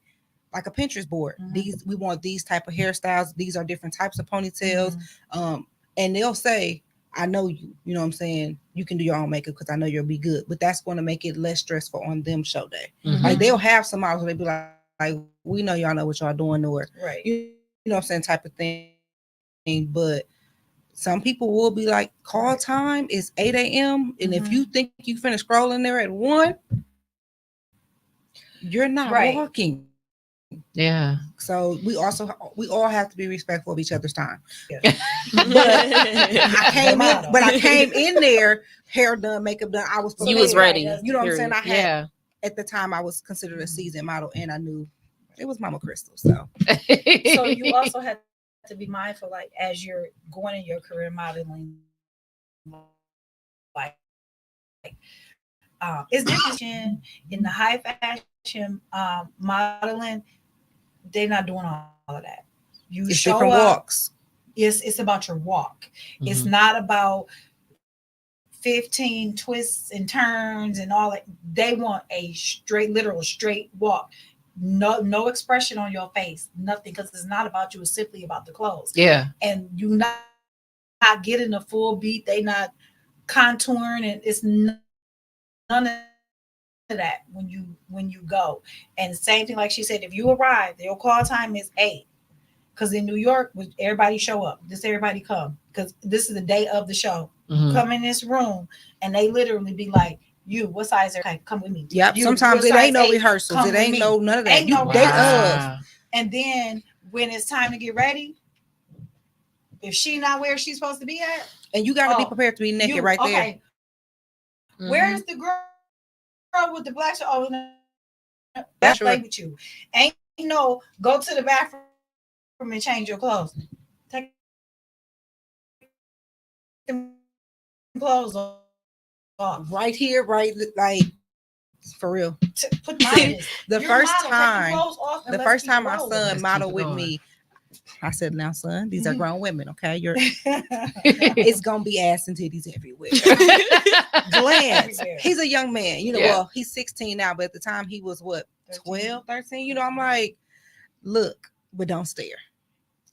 a Pinterest board. Mhm. We want these type of hairstyles. These are different types of ponytails. Mhm. And they'll say, I know you. You know what I'm saying? You can do your own makeup because I know you'll be good. But that's going to make it less stressful on them show day. Mhm. Like they'll have some models where they be like, we know y'all know what y'all doing, or Right. you know what I'm saying, type of thing. But some people will be like, call time is 8 a.m. And if you think you finish scrolling there at 1, you're not Right. working. Yeah. So we all have to be respectful of each other's time. Yeah. But I came in there, hair done, makeup done. I was You was ready. You know what I'm saying? I had Yeah. at the time I was considered a seasoned model, and I knew it was Mama Crystal. So So you also have to be mindful, like as you're going in your career modeling, like it's different in the high fashion modeling. They're not doing all of that. You it's show different up. walks. It's about your walk. It's not about 15 twists and turns and all that. They want a literal straight walk. No expression on your face, nothing, because it's not about you. It's simply about the clothes. Yeah. And you not getting a full beat. They not contouring, and it's none of that when you go. And same thing, like she said, if you arrive, your call time is 8. Because in New York, everybody show up. Everybody come, because this is the day of the show. Mhm. Come in this room, and they literally be like, "You, what size? Okay, come with me." Yep. You, Sometimes what it ain't size no 8? rehearsals. Come It with ain't me. no none of that. Ain't no Day Wow. of. And then when it's time to get ready, if she not where she's supposed to be at, And you got to be prepared to be naked right there. Okay, where's the girl with the black shirt? Oh, no, that's Sure. play with you. Ain't no go to the bathroom and change your clothes. Take them clothes off. Right here, right, like for real. Put mine. The You're first model, take your time, clothes off and the let's first keep time my rolling. son Let's modeled keep it with going. me, I said, "Now, son, these are Mhm. grown women. Okay, it's gonna be ass and titties everywhere." Glance. Everywhere. He's a young man. You know, Yeah. well, he's 16 now, but at the time he was what, 12, 13? You know, I'm like, look, but don't stare.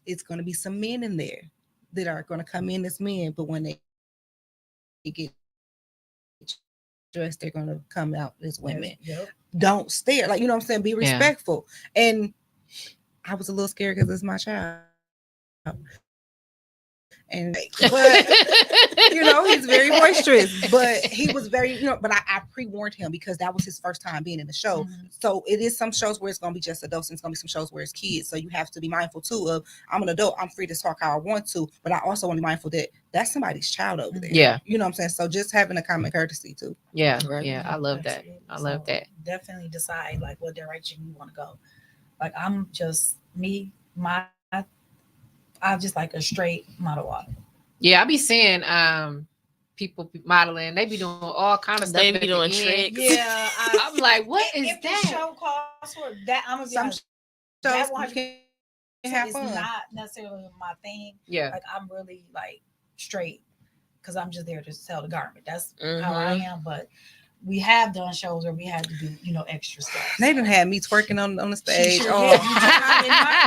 It's gonna be some men in there that are gonna come in as men, but when they get dressed, they're gonna come out as women. Yep. Don't stare. Like, you know what I'm saying? Be respectful. And I was a little scared because it's my child. And but he's very boisterous. But he was very, but I pre-warned him because that was his first time being in the show. So it is some shows where it's gonna be just adults, and it's gonna be some shows where it's kids. So you have to be mindful too of, I'm an adult, I'm free to talk how I want to, but I also want to be mindful that that's somebody's child over there. Yeah. You know what I'm saying? So just having a common courtesy too. Yeah. Right. Yeah. I love that. I love that. Definitely decide like what direction you want to go. Like I'm just me, I'm just like a straight model walk. Yeah, I be seeing people be modeling. They be doing all kind of stuff. They be at the doing end. tricks. Yeah, I'm like, what is if that? the show calls for that, I'm gonna be Some honest, shows that you 100% can have is fun. not necessarily my thing. Yeah. Like I'm really like straight because I'm just there to sell the garment. That's how I am. But we have done shows where we had to do, extra stuff. They done had me twerking on the stage. She Oh,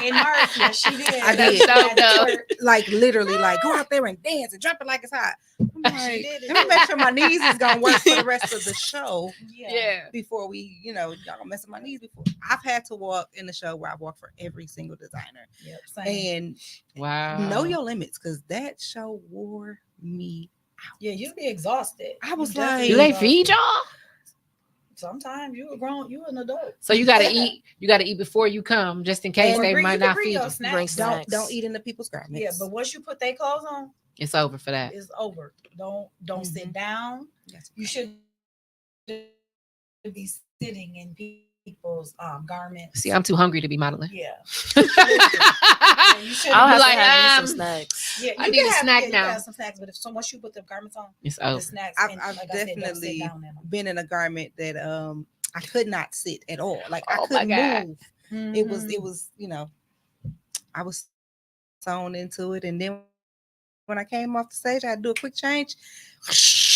in March, yeah, she did. I did. So dope. Like literally, like go out there and dance and jump it like it's hot. I'm like, did it. let me make sure my knees is gonna work for the rest of the show Yeah. before we, y'all gonna mess with my knees before. I've had to walk in the show where I walk for every single designer. Yep, same. And Wow. know your limits, because that show wore me. Yeah, you'd be exhausted. I was You definitely Do like- they feed y'all? Sometimes you an adult. So you gotta eat. You gotta eat before you come, just in case Or they bring- might you can not bring feed your you. snacks. Bring Don't snacks. don't eat into people's garments. Yeah, but once you put their clothes on, It's over for that. it's over. Don't sit down. Yes. You should be sitting in people's garments. See, I'm too hungry to be modeling. Yeah. I You should I'll have like, to have me um, some snacks. Yeah, I you need can a have, snack yeah, you now. can have some snacks, but once you put the garments on, It's the over. snacks. I've and, like I said, don't sit definitely down in them. been in a garment that I could not sit at all. Like I Oh my couldn't God. move. It was I was sewn into it, and then when I came off the stage, I had to do a quick change.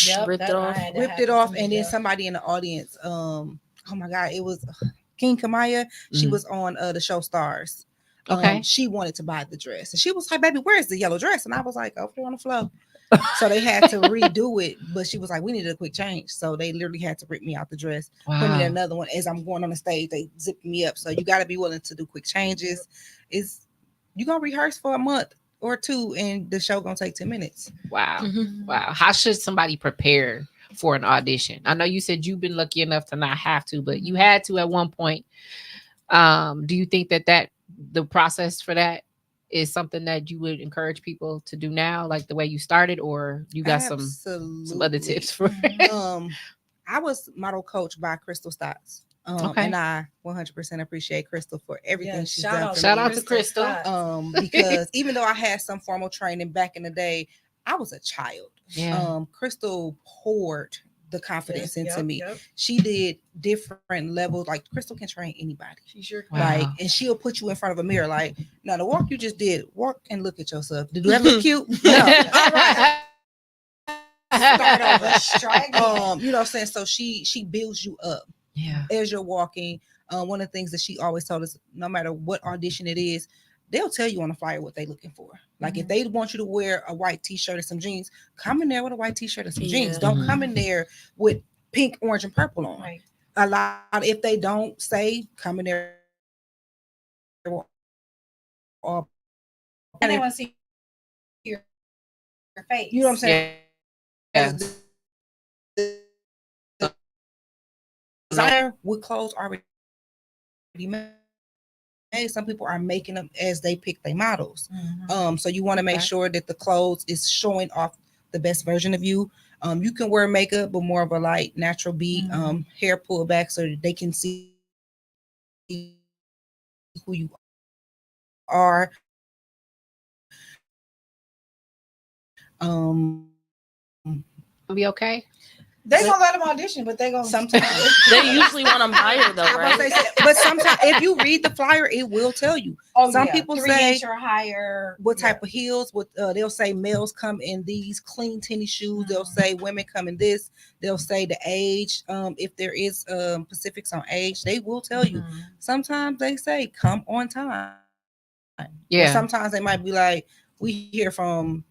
Yep, Ripped it off. Whipped it off, and then somebody in the audience, oh my God, it was King Kamaya. She Mhm. was on the show Stars. Okay. She wanted to buy the dress, and she was like, "Baby, where's the yellow dress?" And I was like, "Over there on the floor." So they had to redo it, but she was like, "We needed a quick change," so they literally had to rip me out the dress, put me in Wow. another one. As I'm going on the stage, they zipped me up. So you got to be willing to do quick changes. You gonna rehearse for a month or two, and the show gonna take 10 minutes. Wow. Mhm. Wow. How should somebody prepare for an audition? I know you said you've been lucky enough to not have to, but you had to at one point. Do you think that the process for that is something that you would encourage people to do now, like the way you started, or you got some other tips for it? I was model coached by Crystal Stotts. Okay. And I 100% appreciate Crystal for everything she's done for Shout me. out to Crystal. Because even though I had some formal training back in the day, I was a child. Yeah. Crystal poured the confidence into me. She did different levels. Like Crystal can train anybody. She sure Wow. Like, and she'll put you in front of a mirror. Like, now the walk you just did, walk and look at yourself. Did that look cute? No. All right. Start over. Strike. You know what I'm saying? So she builds you up Yeah. as you're walking. One of the things that she always told us, no matter what audition it is, they'll tell you on the flyer what they're looking for. Like if they want you to wear a white t-shirt and some jeans, come in there with a white t-shirt and some jeans. Yeah. Don't come in there with pink, orange, and purple on. Right. A lot, if they don't say, come in there. Or And they want to see your face. you know what I'm saying? Yeah. Designer with clothes already made. Some people are making them as they pick their models. So you want to make sure that the clothes is showing off the best version of you. You can wear makeup, but more of a light natural beat, hair pulled back so that they can see who you are. Be okay. They gonna let them audition, but they gonna Sometimes They usually want them higher though, right? But sometimes if you read the flyer, it will tell you. Some people 3 say inch or higher. what type of heels. What they'll say males come in these clean tennis shoes. They'll say women come in this. They'll say the age. If there is specifics on age, they will tell you. Sometimes they say come on time. Yeah. But sometimes they might be like, we here from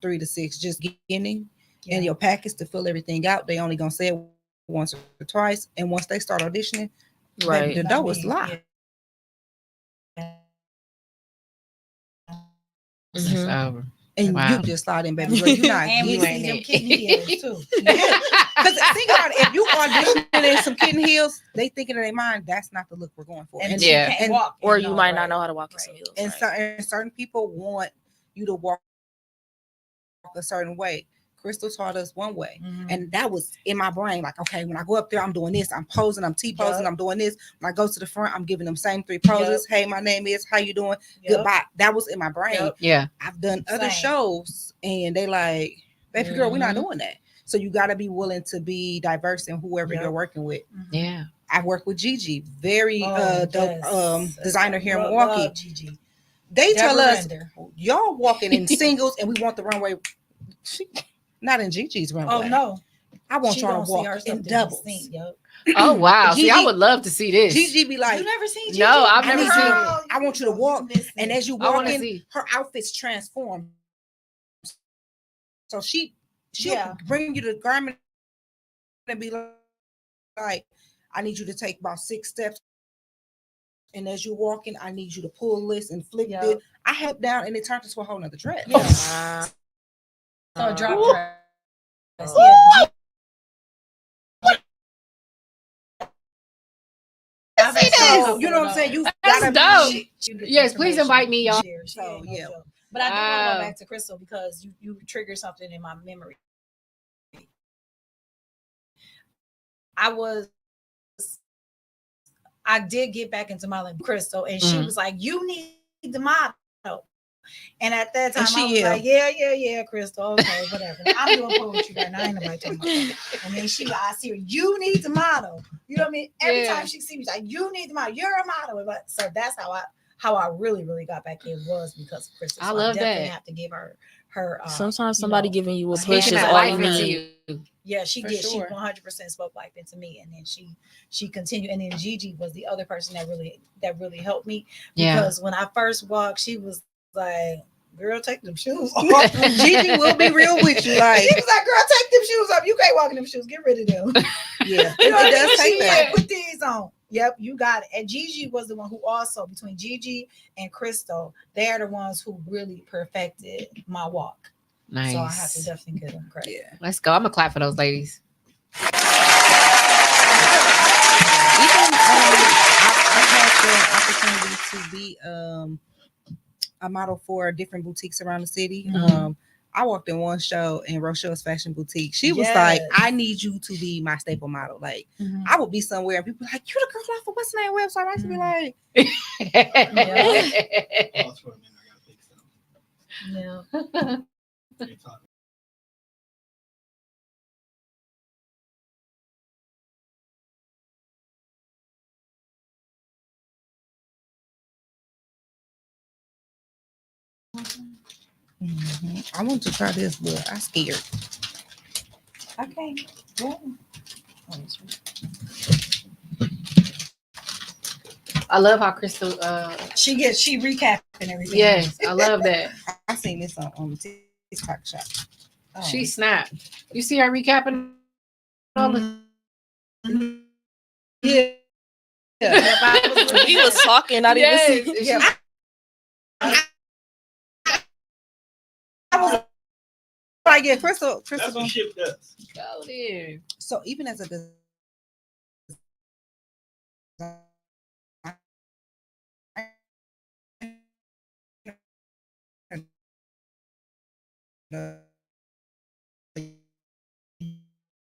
3 to 6, just beginning. And your package to fill everything out. They only gonna say it once or twice, and once they start auditioning, Right. the door is locked. It's over. And Wow. you just slide in, baby girl. You're not And we getting see them it. kidney heels too. Because think about it, if you auditioning in some kitten heels, they thinking in their mind that's not the look we're going for. And And she Yeah. can't and- walk. Or and you all, might not right. know how to walk in Right. some heels. and right? certain people want you to walk a certain way. Crystal taught us one way. Mhm. And that was in my brain. Like, okay, when I go up there, I'm doing this. I'm posing, I'm T-posing, Yup. I'm doing this. When I go to the front, I'm giving them same 3 poses. Hey, my name is, how you doing? Yup. Goodbye. That was in my brain. Yup. Yeah. I've done other Same. shows and they like, baby girl, we're not Mhm. doing that. So you got to be willing to be diverse in whoever Yup. you're working with. Mhm. Yeah. I work with Gigi, very Oh, dope yes. designer here in Love Milwaukee. Gigi. They tell Deborah us, Render. y'all walking in singles and we want the runway. Not in Gigi's runway. Oh no. I want She y'all gonna to see walk her in something doubles. distinct, yo. Oh wow. See, I Gigi- would love to see this. Gigi be like, You never seen Gigi? No, I've I never need seen you- it. I want you to walk, and as you I want walk to in, see. her outfits transform. So she'll Yeah. bring you the garment and be like, I need you to take about 6 steps. And as you're walking, I need you to pull this and flip Yup. it. I held down and it turned into a whole nother dress. Yeah. Wow. So a drop Ooh. dress. Oh. Yeah. See So, this? you know what I'm saying? You That's gotta dope. be. Yes, please invite me, y'all. So, yeah. But I do want to Wow. go back to Crystal because you triggered something in my memory. I did get back into modeling with Crystal, and she Mhm. was like, "You need the model." And at that time, And she I was yelled. like, yeah, Crystal, okay, whatever. I'm doing poetry right now. Ain't nobody talking about that. And then I see her, you need the model. You know what I mean? Every Yeah. time she sees me, she's like, you need the model. You're a model. But so that's how I really, really got back in was because of Crystal. I So love definitely that. have to give her Sometimes you somebody know, giving you a a push hand is Speaking that of all life you into need. you. yeah, she For did. sure. She 100% spoke life into me, and then she continued. And then Gigi was the other person that really helped me Yeah. because when I first walked, she was like, "Girl, take them shoes off." Gigi will be real with you. Like, She was like, "Girl, take them shoes off. You can't walk in them shoes. Get rid of them." yeah, You know what I it mean? does She take was that. like, "Put these on." Yep, you got it. And Gigi was the one who also, between Gigi and Crystal, they are the ones who really perfected my walk. Nice. So I have to definitely give them credit. Yeah. Let's go. I'm gonna clap for those ladies. Even I've had the opportunity to be a model for different boutiques around the city. Mhm. I walked in one show in Rochelle's fashion boutique. She was Yes. like, I need you to be my staple model. Like, Mhm. I would be somewhere and people like, you the girl off of what's the name website? I used to be like, Pause for a minute. I gotta fix something. Yeah. They talking. I want to try this, but I'm scared. Okay. Yeah. I love how Crystal. She recapping everything. Yes, I love that. I seen this on TikTok shop. Oh. She snapped. You see her recapping all the. Yeah. He was talking, not Yes, even and Yeah. I was like, yeah, Crystal. That's what shit does. Go there. So even as a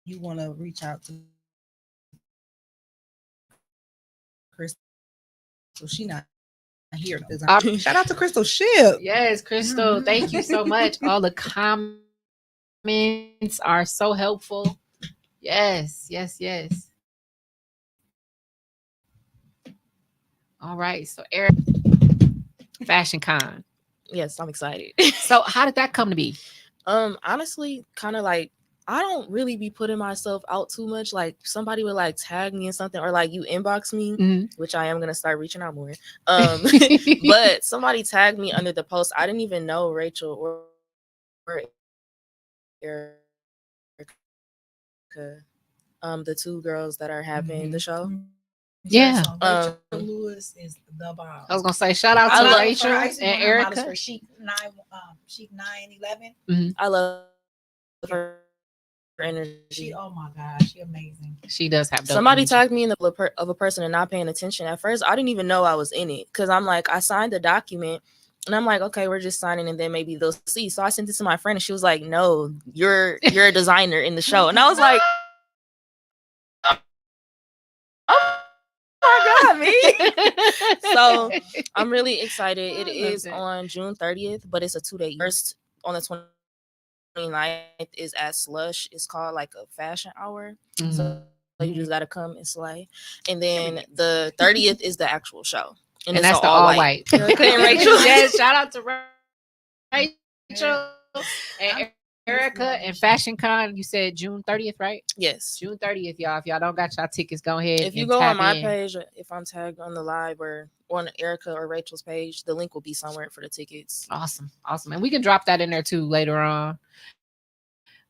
you want to reach out to Crystal, so she not here. Shout out to Crystal Ship. Yes, Crystal. Thank you so much. All the comments are so helpful. Yes. All right. So Eric, Fashion Con. Yes, I'm excited. So how did that come to be? Honestly, kind of like I don't really be putting myself out too much. Like somebody would like tag me in something or like you inbox me, Mhm. which I am gonna start reaching out more. But somebody tagged me under the post. I didn't even know Rachel or Erica, the two girls that are having the show. Yeah. Rachel Lewis is the bomb. I was gonna say shout out I to love Rachel I used to be and one of her models Erica. for Chic 911. I love her energy. Oh my gosh, she amazing. She does have dope Somebody energy. tagged me in the of a person and not paying attention. At first, I didn't even know I was in it because I'm like, I signed the document and I'm like, okay, we're just signing and then maybe they'll see. So I sent it to my friend and she was like, no, you're a designer in the show. And I was like, oh my God, me. So I'm really excited. It is on June 30th, but it's a 2-day. First on the 29th is at Slush. It's called like a fashion hour. Mhm. So you just gotta come and slay. And then the 30th is the actual show. And that's the all white. Erica and Rachel. Yes, shout out to Rachel and Erica and Fashion Con. You said June 30th, right? Yes. June 30th, y'all. If y'all don't got y'all tickets, go ahead. If you and go tap on my in. page, if I'm tagged on the live or on Erica or Rachel's page, the link will be somewhere for the tickets. Awesome. And we can drop that in there too later on.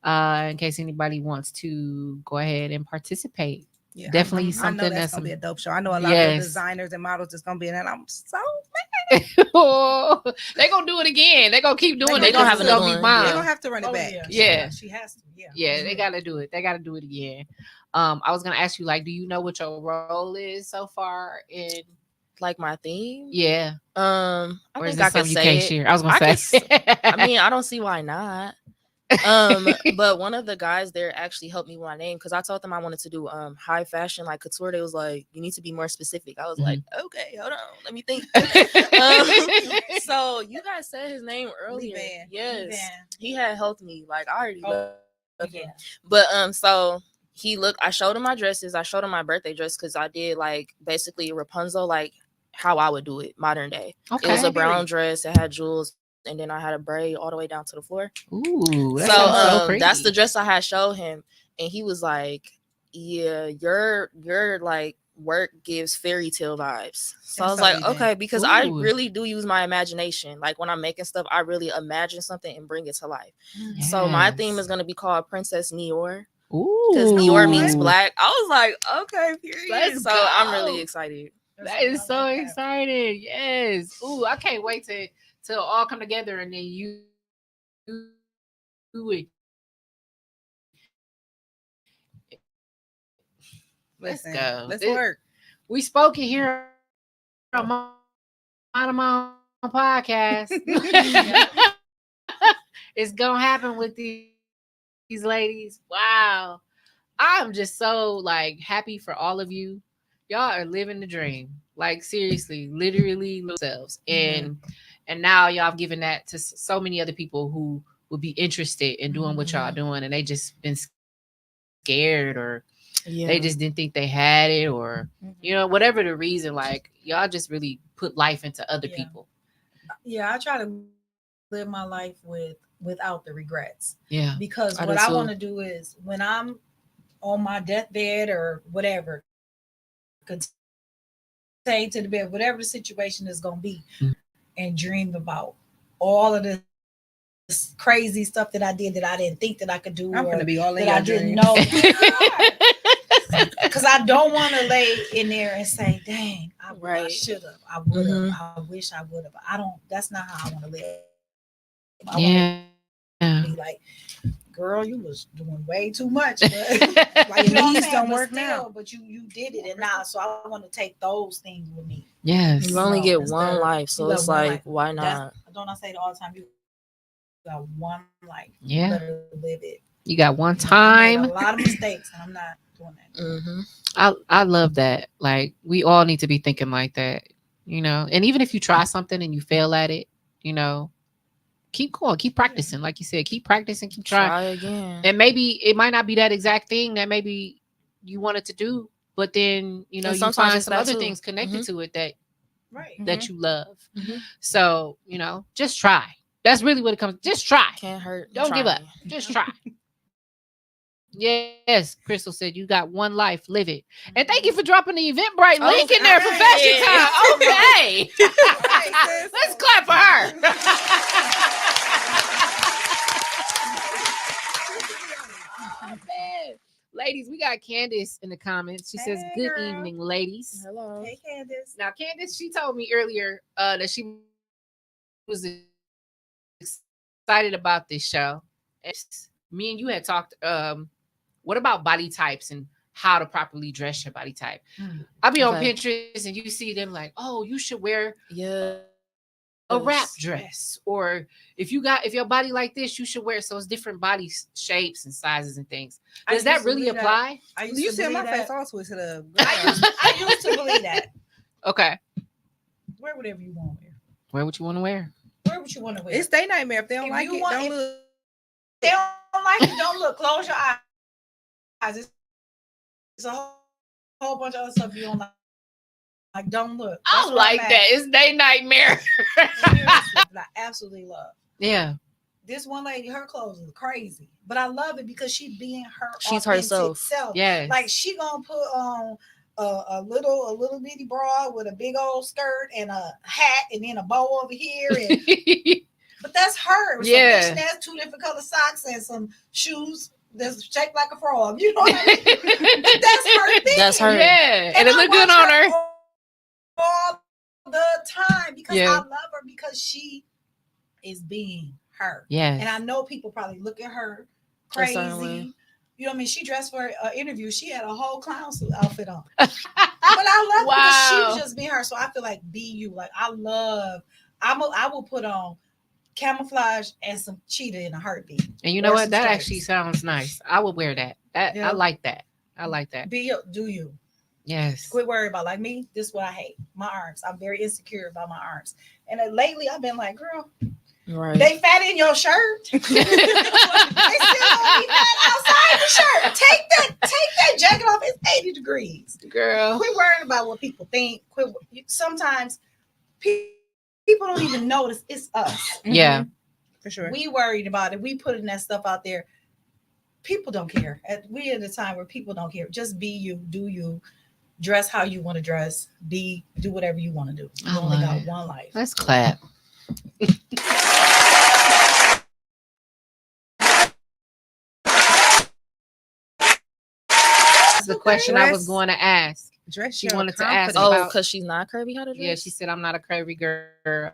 In case anybody wants to go ahead and participate. Yeah, Definitely I something know that's gonna be a dope show. I know a lot of designers and models that's gonna be in it. I'm so oh, they gonna do it again. They gonna keep doing it. They gonna have another one. Be mine. They're gonna have to run it back. Yeah. She has to. Yeah, they gotta do it. They gotta do it again. I was gonna ask you, like, do you know what your role is so far in like my theme? Yeah. I or think is I it can something you say can't it. share? I was gonna say. I mean, I don't see why not. But one of the guys there actually helped me with my name because I told them I wanted to do high fashion like couture. They was like, you need to be more specific. I was like, okay, hold on, let me think. So you guys said his name earlier. Yes, he had helped me. Like I already love him. But so he looked. I showed him my dresses. I showed him my birthday dress because I did like basically Rapunzel, like how I would do it modern day. Okay. It was a brown dress. It had jewels. And then I had a braid all the way down to the floor. Ooh, so that's the dress I had showed him, and he was like, "Yeah, your like work gives fairy tale vibes." So I was like, "Okay," because I really do use my imagination. Like when I'm making stuff, I really imagine something and bring it to life. Yes. So my theme is gonna be called Princess Nior. Ooh, because Nior means black. I was like, "Okay, period." So I'm really excited. That is so exciting. Yes. Ooh, I can't wait to all come together and then you do it. Let's go. Let's work. We spoke it here on my podcast. It's gonna happen with these ladies. Wow. I'm just so like happy for all of you. Y'all are living the dream. Like seriously, literally themselves. And now y'all have given that to so many other people who would be interested in doing what y'all doing, and they just been scared or they just didn't think they had it, or you know, whatever the reason. Like y'all just really put life into other people. Yeah, I try to live my life without the regrets. Yeah, because what I want to do is when I'm on my deathbed or whatever, stay to the bed, whatever the situation is gonna be. And dream about all of this crazy stuff that I did that I didn't think that I could do. I'm gonna be all in that I didn't know. Because I don't want to lay in there and say, "Dang, I should have, I would have, I wish I would have." I don't. That's not how I want to live. I want to be like, "Girl, you was doing way too much, but like your knees don't work now." But you did it, and now, so I want to take those things with me. Yes, you only get one life, so it's like, why not? Don't I say it all the time? You got one life. Yeah, you better live it. You got one time. I made a lot of mistakes, and I'm not doing that. I love that. Like we all need to be thinking like that, you know. And even if you try something and you fail at it, you know, keep going, keep practicing. Like you said, keep practicing, keep trying. Try again. And maybe it might not be that exact thing that maybe you wanted to do, but then you know you find some other things connected to it that that you love. So you know, just try. That's really what it comes. Just try. Can't hurt. Don't give up. Just try. Yes, Crystal said you got one life, live it. And thank you for dropping the Eventbrite link in there for Fashion Con. Okay. Let's clap for her. ladies, we got Candace in the comments. She says, Hey, "Good girl. evening, ladies." Hello. Hey, Candace. Now, Candace, she told me earlier that she was excited about this show. And me and you had talked. What about body types and how to properly dress your body type? I'll be on Okay. Pinterest and you see them like, oh, you should wear Yeah. a wrap dress, or if your body like this, you should wear. So it's different body shapes and sizes and things. Does that really apply? I used You to see my believe face that. all twisted up. I used to believe that. Okay. Wear whatever you want to wear. Wear what you want to wear. Wear what you want to wear. It's their nightmare. If they don't If like you it, want- don't if- look. They don't like it. Don't look. Close your eyes. It's a whole bunch of other stuff you don't like. Like, don't look. I That's like where I'm that. at. It's their nightmare. Seriously, but I absolutely love. Yeah. This one lady, her clothes is crazy, but I love it because she being her. She's authentic herself. self. Yes. Like she gonna put on a little bitty bra with a big old skirt and a hat and then a bow over here. And, but that's her. Some Yeah. fishnets, 2 different color socks and some shoes that's shaped like a frog. You know what I mean? But that's her thing. That's her. Yeah. And it I look good watch on her. all the time because Yeah. I love her because she is being her. Yes. And I know people probably look at her A certain way. crazy. You know what I mean? She dressed for an interview. She had a whole clown suit outfit on. But I love because she was just being her. So I feel like be you. Like I will put on camouflage and some cheetah in a heartbeat. And you know Wear what? some That stripes. actually sounds nice. I would wear that. Yeah. I like that. I like that. Be you. Do you. Yes. Quit worrying about like me. This is what I hate. My arms. I'm very insecure about my arms. And lately I've been like, girl, Right. they fat in your shirt. They still don't be fat outside the shirt. Take that jacket off. It's 80 degrees. Girl. Quit worrying about what people think. Sometimes people don't even notice it's us. Yeah. For sure. We worried about it. We putting that stuff out there. People don't care. We at a time where people don't care. Just be you. Do you. Dress how you want to dress. Do whatever you want to do. You I only love got it. one life. Let's clap. That's the question I was going to ask. Dress She your wanted to ask confidence. Oh, about- because she's not curvy. How to dress? Yeah, she said I'm not a curvy girl.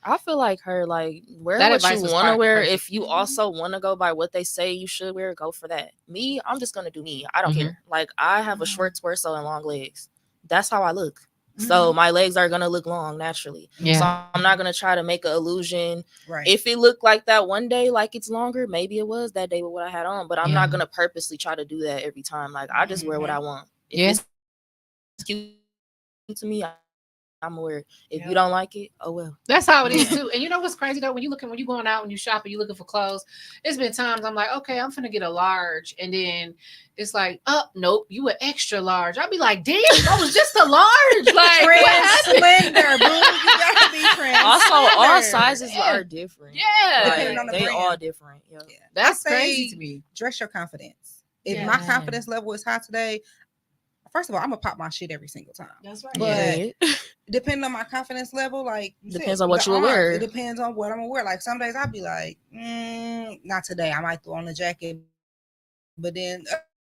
I feel like her, like, wear That what advice you was want to wear. perfect. If you also want to go by what they say you should wear, go for that. Me, I'm just gonna do me. I don't Mhm. care. Like, I have a short torso and long legs. That's how I look. Mm-hmm. So my legs are gonna look long naturally. Yeah. So I'm not gonna try to make an illusion. Right. If it looked like that one day, like it's longer, maybe it was that day with what I had on. But I'm Yeah. not gonna purposely try to do that every time. Like, I just wear what I want. If Yeah. it's cute to me, I'm aware. If Yeah. you don't like it, oh well. That's how it is too. And you know what's crazy though? When you going out, when you shopping, you looking for clothes. It's been times I'm like, okay, I'm finna get a large, and then it's like, oh nope, you an extra large. I'll be like, damn, that was just a large. Like, what happened? Slender, boo. You gotta be trans. Also, all slender. sizes Yeah. are different. Yeah, Depending on the they brand. all different. Yeah. that's I say- crazy to me. Dress your confidence. If Yeah. my confidence level is high today, first of all, I'm gonna pop my shit every single time. That's right. But Yeah. depending on my confidence level, like you Depends said, on what the you will arms, wear. It depends on what I'm gonna wear. Like some days I'll be like, not today. I might throw on a jacket, but then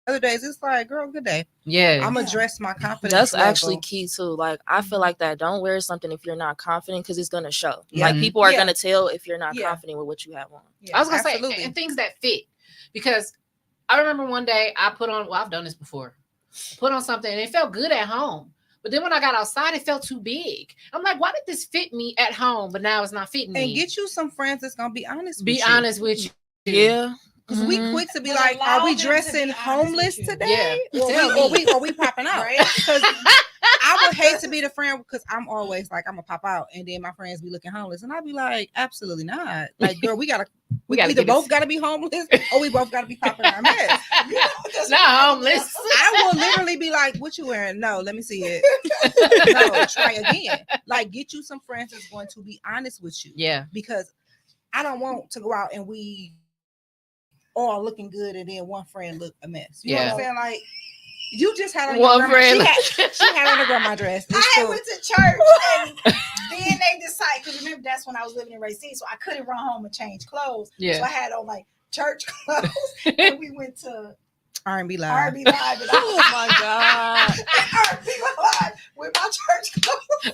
other days it's like, girl, good day. Yeah. I'm gonna Yeah. dress my confidence. That's level. actually key too. Like, I feel like that. Don't wear something if you're not confident because it's gonna show. Yeah. Like, people are Yeah. gonna tell if you're not Yeah. confident with what you have on. Yeah. I was gonna absolutely. say, and things that fit, because I remember one day I put on. Well, I've done this before. Put on something and it felt good at home, but then when I got outside, it felt too big. I'm like, why did this fit me at home, but now it's not fitting me? And get you some friends that's gonna be honest. Be with honest with you. Yeah. because we quick to be But like, allow are we them to be dressing honest homeless with you. today? Yeah. Or Tell we popping out? Right? Because I would hate to be the friend because I'm always like, I'm gonna pop out, and then my friends be looking homeless, and I'd be like, absolutely not. Like, girl, we gotta gotta either get both it. gotta be homeless or we both gotta be popping our mess. That's Not right. homeless. I will literally be like, what you wearing? No, let me see it. No, try again. Like, get you some friends that's going to be honest with you. Yeah. Because I don't want to go out and we all looking good and then one friend look a mess. You know what I'm saying? Like, you just had on One your grandma, friend. she had on a grandma dress. It's I had cool. went to church and then they decided, because remember that's when I was living in Racine, so I couldn't run home and change clothes. Yeah. So I had on like church clothes and we went to R&B live. R&B live. And Oh my god. R&B live with my church clothes.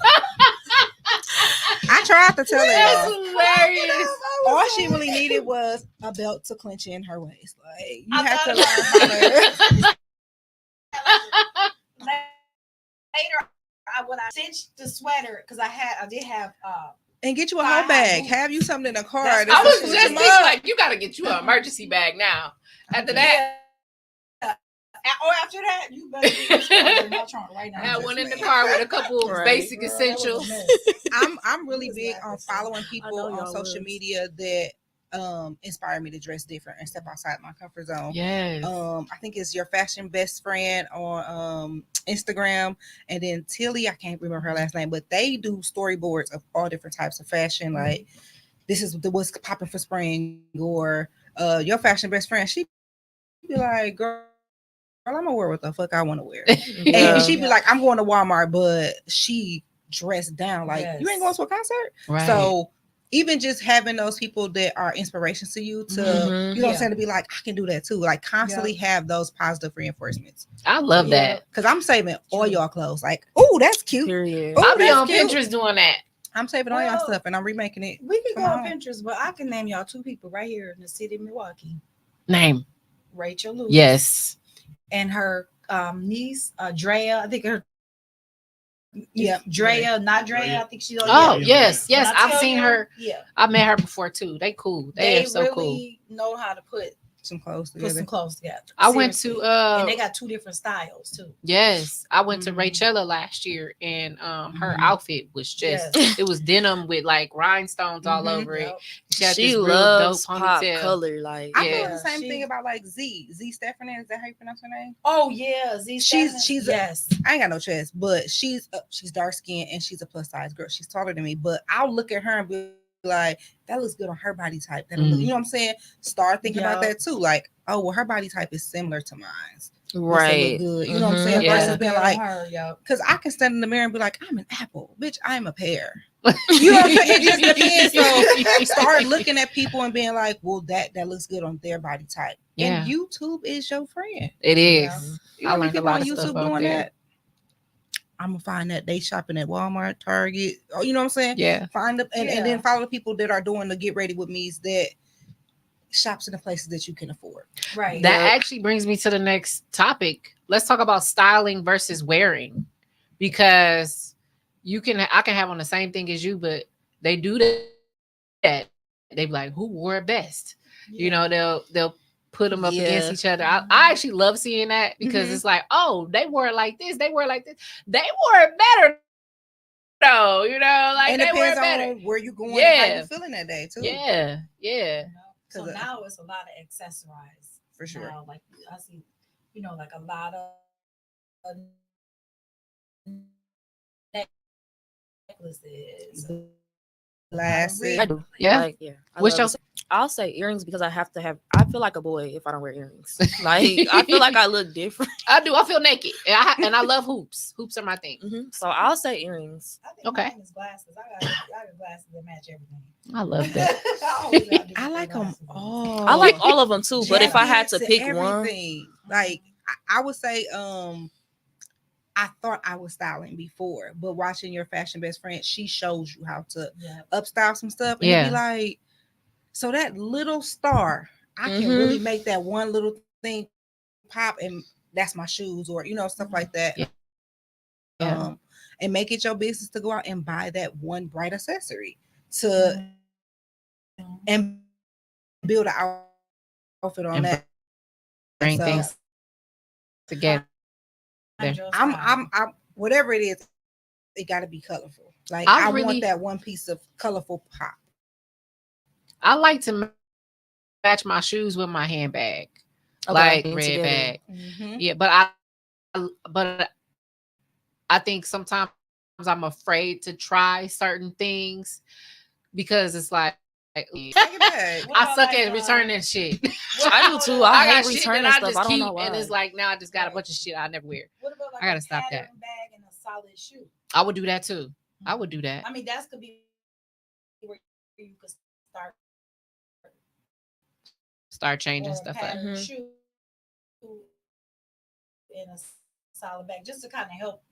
I tried to tell That's her. hilarious. All she really needed was a belt to clench in her waist. Like you I had to thought learn how to. Later, when I cinched the sweater, because I did have And get you a Thigh whole bag. high Have you something in the car. That's- that's I was a just shit. thinking, like, you got to get you an emergency bag now. After that, after that, you better get your stuff in my trunk right now. I went in the car with a couple of Right. basic Girl, that was a essentials. mess. I'm really was big like on this. following I people know on y'all social was. media that inspire me to dress different and step outside my comfort zone. Yes. I think it's your fashion best friend on Instagram, and then Tilly, I can't remember her last name, but they do storyboards of all different types of fashion. Like this is what's popping for spring, or your fashion best friend. She be like, girl, I'm gonna wear what the fuck I want to wear. Yeah. And she'd be like, I'm going to Walmart, but she dressed down like you ain't going to a concert. Right. So even just having those people that are inspirations to you to, Mhm. you know what I'm Yeah. saying, to be like, I can do that too. Like constantly have those positive reinforcements. I love Yeah. that. Cause I'm saving all True. y'all clothes. Like, oh, that's cute. Period. Oh, I'll be that's on cute. Pinterest doing that. I'm saving all y'all Well, stuff and I'm remaking it. We could go Come on on. Pinterest, but I can name y'all two people right here in the city of Milwaukee. Name. Rachel Lewis. Yes. And her niece, Drea. I think her Yeah. Drea, not Drea. I think she's Oh, yeah. yes. When Yes. I I've tell seen you, her. Yeah. I met her before too. They cool. They are so cool. really know how to put Some clothes some together. clothes together. I went Seriously. to and they got two different styles too. yes, I went to Mhm. Rachella last year, and her Mhm. outfit was just Yes. it was denim with like rhinestones all Mhm. over it. Yep. She had She this real loves dope pop ponytail. color. Like I Yeah. feel the same she- thing about like Z Stephanie. Is that how you pronounce her name? Oh yeah, Z. She's a- yes. I ain't got no chest, but she's dark skinned and she's a plus size girl. She's taller than me, but I'll look at her and be like, that looks good on her body type. That'll look, you know what I'm saying? Start thinking about Yeah. that too. Like, oh well, her body type is similar to mine. This'll right. look good. You know what I'm Mhm. saying? Yeah. Versus being like, her, yo. because I can stand in the mirror and be like, I'm an apple, bitch. I'm a pear. You know what I'm saying? It just depends. So start looking at people and being like, well, that looks good on their body type. Yeah. And YouTube is your friend. It is. Yeah. You I know, learned a people lot on of stuff YouTube out doing there. that. I'm gonna find that they shopping at Walmart, Target. Oh, you know what I'm saying? Yeah. Find them and Yeah. then follow the people that are doing the get ready with me's that shops in the places that you can afford. Right. That Yep. actually brings me to the next topic. Let's talk about styling versus wearing, because I can have on the same thing as you, but they do that. They be like, who wore it best? You know, they'll put them up against Yeah. each other. I actually love seeing that because Mhm. it's like, oh, they wore it like this, they wore it like this, they wore it better though. You know, like And they it wore it depends better. on where you going and how Yeah. you feeling that day too. Yeah, yeah. You know? So 'Cause, now it's a lot of accessorized. For sure. Now, like I see, like a lot of necklaces. Glasses. I do. Yeah. Like, yeah. What's your I'll say earrings because I feel like a boy if I don't wear earrings. Like I feel like I look different. I do. I feel naked, and I love hoops. Hoops are my thing. So I'll say earrings. I think Okay. mine is glasses. I got glasses that match everything. I love that. I like them all. I like all of them too, but if I had to Jackets pick and one, everything, like I would say, I thought I was styling before, but watching your fashion best friend, she shows you how to Yeah. upstyle some stuff, and Yeah. it'd be like, so that little star, I can Mhm. really make that one little thing pop, and that's my shoes, or stuff like that. Yeah. Yeah. And make it your business to go out and buy that one bright accessory to Mhm. and build an outfit on And that. Bring So, things together. Find your I'm style. whatever it is, it got to be colorful. Like I I really- want that one piece of colorful pop. I like to match my shoes with my handbag, Okay, like being red together. bag. Mm-hmm. Yeah, but I think sometimes I'm afraid to try certain things because it's like Take it back. What I about, suck like, at returning shit. I do too. I I got hate shit returning that I stuff. just I don't keep, know why. and it's like now I just got a Right. bunch of shit I never wear. What about like I gotta a stop that. pattern bag and a solid shoe? I would do that too. I would do that. I mean, that's could be where you could start Start changing or stuff up. pattern Mhm. shoe in a solid bag just to kind of help,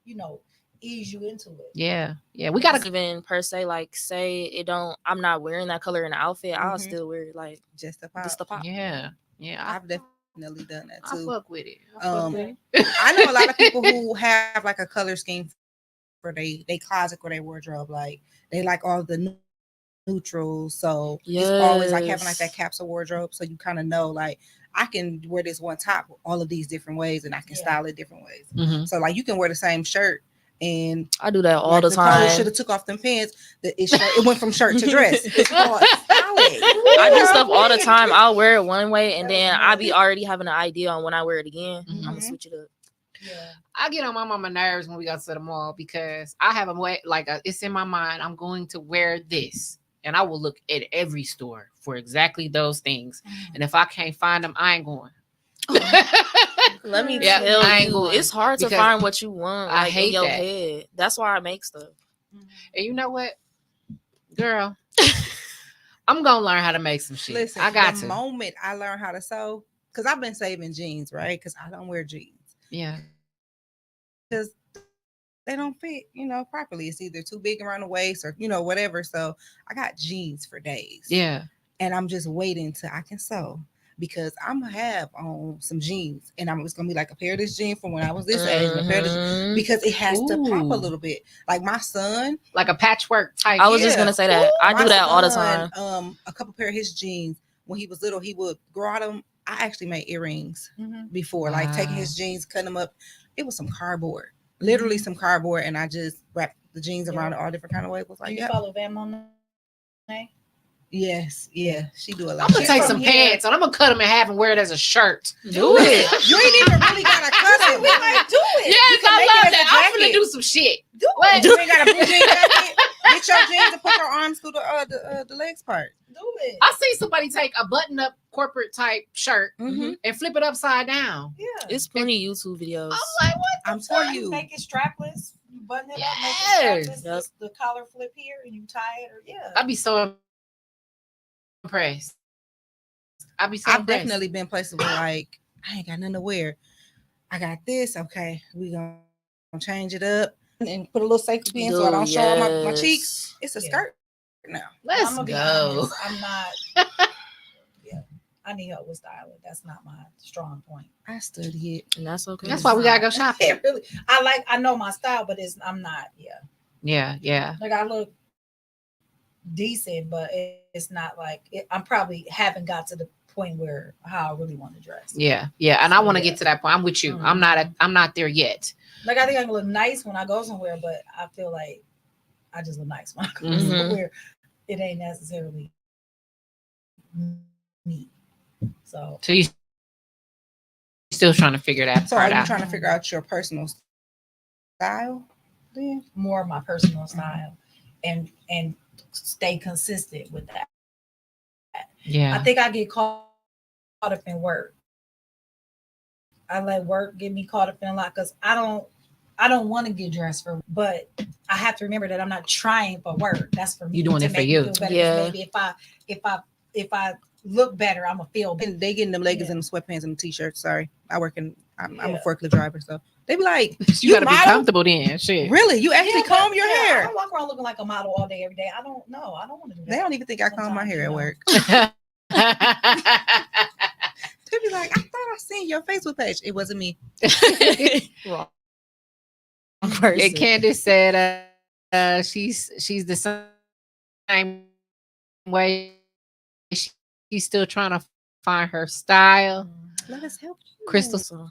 ease you into it. Yeah. We gotta even per se, like say it don't. I'm not wearing that color in the outfit. I'll Mhm. still wear it, like Just the pop. just the pop. Yeah. I've definitely done that I too. fuck with it. I know a lot of people who have like a color scheme for they closet or their wardrobe. Like they like all the neutrals. So it's always like having like that Yes. capsule wardrobe. So you kind of know like I can wear this one top all of these different ways and I can style it different ways. Mhm. So like you can wear the same shirt and I do that all like the time. should have took off them pants. It went from shirt to dress. Oh, I do stuff all the time. I'll wear it one way and then I be already having an idea on when I wear it again. I'm gonna switch it up. Yeah. I get on my mama nerves when we go to the mall because I have a way it's in my mind. I'm going to wear this, and I will look at every store for exactly those things. And if I can't find them, I ain't going. Let me Yeah, tell I ain't you, going it's hard to because find what you want. I Like hate in your that. head. That's why I make stuff. And you know what, girl, I'm gonna learn how to make some shit. Listen, I got the to. moment I learned how to sew, because I've been saving jeans, right? Because I don't wear jeans. Yeah. Because they don't fit, properly. It's either too big around the waist or, whatever. So I got jeans for days. Yeah. And I'm just waiting till I can sew because I'm gonna have on some jeans and it's gonna be like a pair of this jean from when I was this age and a pair of this because it has to pop a little bit. Like my son, like a patchwork type. I was just gonna say that. I do that all the time. A couple pair of his jeans when he was little, he would grow out them. I actually made earrings before, like taking his jeans, cutting them up. It was some cardboard, literally some cardboard, and I just wrapped the jeans around all different kind of ways. Was like, you follow Van Monet? Yes, yeah, she do a lot. I'm gonna She's take from some here. pants and I'm gonna cut them in half and wear it as a shirt. Do it. You ain't even really gotta cut it. We like do it. Yes, can I make love it as a that. I'm gonna jacket. do some shit. Do What? it. You ain't got a blue jean jacket. Get your jeans and put your arms through the legs part. Do it. I see somebody take a button-up corporate type shirt Mm-hmm. and flip it upside down. Yeah. It's plenty of YouTube videos. I'm like, what? I'm telling you. Make it strapless. You button it up, Yes. make it strapless. Yep. The collar flip here and you tie it. Or I'd be so impressed. I'd be so I've impressed. definitely been places where like I ain't got nothing to wear. I got this. Okay, we gonna change it up and put a little safety pin so I don't show all my cheeks. It's a skirt now. Let's I'm gonna be go. honest, I'm not. Yeah, I need help with styling. That's not my strong point. I study it. And that's okay. That's why we gotta go shopping. It really, I know my style, but I'm not. Yeah. Like I look decent, but it's not like I'm probably haven't got to the point where how I really want to dress. Yeah. And I want to get to that point. I'm with you. Mhm. I'm not there yet. Like I think I can look nice when I go somewhere, but I feel like I just look nice when I go Mhm. somewhere. It ain't necessarily me. So So you still trying to figure that So are part you out. trying to figure out your personal style? Then more of my personal style and stay consistent with that. Yeah. I think I get caught up in work. I let work get me caught up in a lot because I don't want to get dressed for, but I have to remember that I'm not trying for work. That's for me. You doing to it for make me you. feel better. 'Cause Yeah. Maybe if I look better, I'm gonna feel better. and they getting them leggings Yeah. and them sweatpants and the t-shirts. Sorry, I'm a Yeah. forklift driver, so they be like, You gotta be model? comfortable then. Shit. Really? You actually Yeah, comb but, your I hair? don't walk around looking like a model all day, every day. I don't know. I don't want to do that. They don't even think I comb my Sometimes, hair at you know. work. They be like, I thought I seen your Facebook page. It wasn't me. Wrong Yeah, person. Candace said she's the same way. She's still trying to find her style. Let us help you. Crystal, So,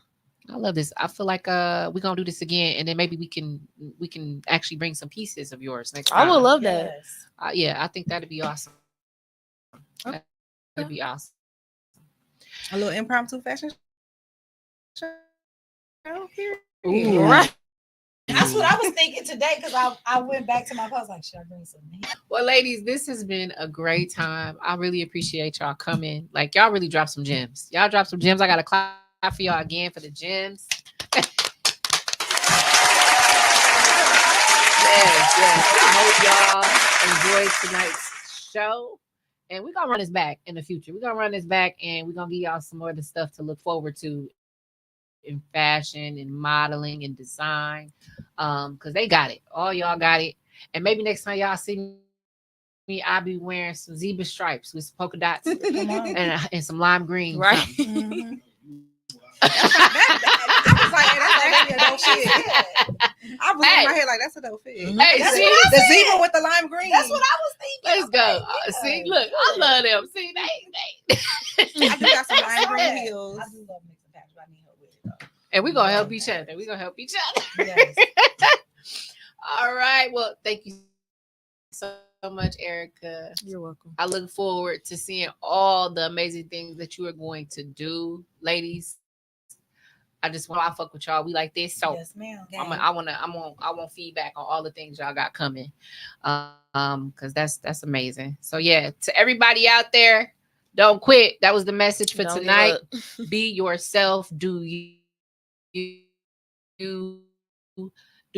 I love this. I feel like we're gonna do this again, and then maybe we can actually bring some pieces of yours next I time. would love that. Yes. Yeah, I think that'd be awesome. Okay. That'd be awesome. A little impromptu fashion show here. Ooh. Right. That's what I was thinking today because I went back to my post like, should I bring something? Well, ladies, this has been a great time. I really appreciate y'all coming. Like, y'all really dropped some gems. Y'all dropped some gems. I got to clap for y'all again for the gems. Yes. I hope y'all enjoyed tonight's show. And we're going to run this back in the future. We're going to run this back and we're going to give y'all some more of the stuff to look forward to in fashion and modeling and design. Because they got it. All y'all got it. And maybe next time y'all see me, I'll be wearing some zebra stripes with some polka dots and some lime green. Right. something. I was like, hey, that's actually a dope fit. I was in my head like, that's a dope fit. Hey, That's see, what I The said. zebra with the lime green. That's what I was thinking. let's go. Okay, yeah. See, look, I love them. See, they. I do got some lime green Yeah. heels. I do love mixing patch, but I need her with it though. And we're gonna help each other. We're gonna help each other. Yes. All right. Well, thank you so much, Erica. You're welcome. I look forward to seeing all the amazing things that you are going to do, ladies. I just want to fuck with y'all. We like this, so Yes, ma'am. I want feedback on all the things y'all got coming, because that's amazing. So yeah, to everybody out there, don't quit. That was the message for Don't give tonight. up. Be yourself. Do you do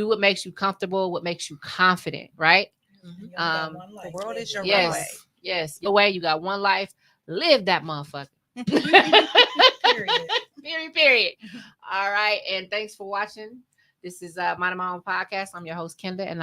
what makes you comfortable, what makes you confident, right? Mhm. You only got Um, one life. the world is your Yes, runway. yes. Your way. You got one life. Live that motherfucker. Period. Period. All right. And thanks for watching. This is Mind My Own Podcast. I'm your host, Kenda, and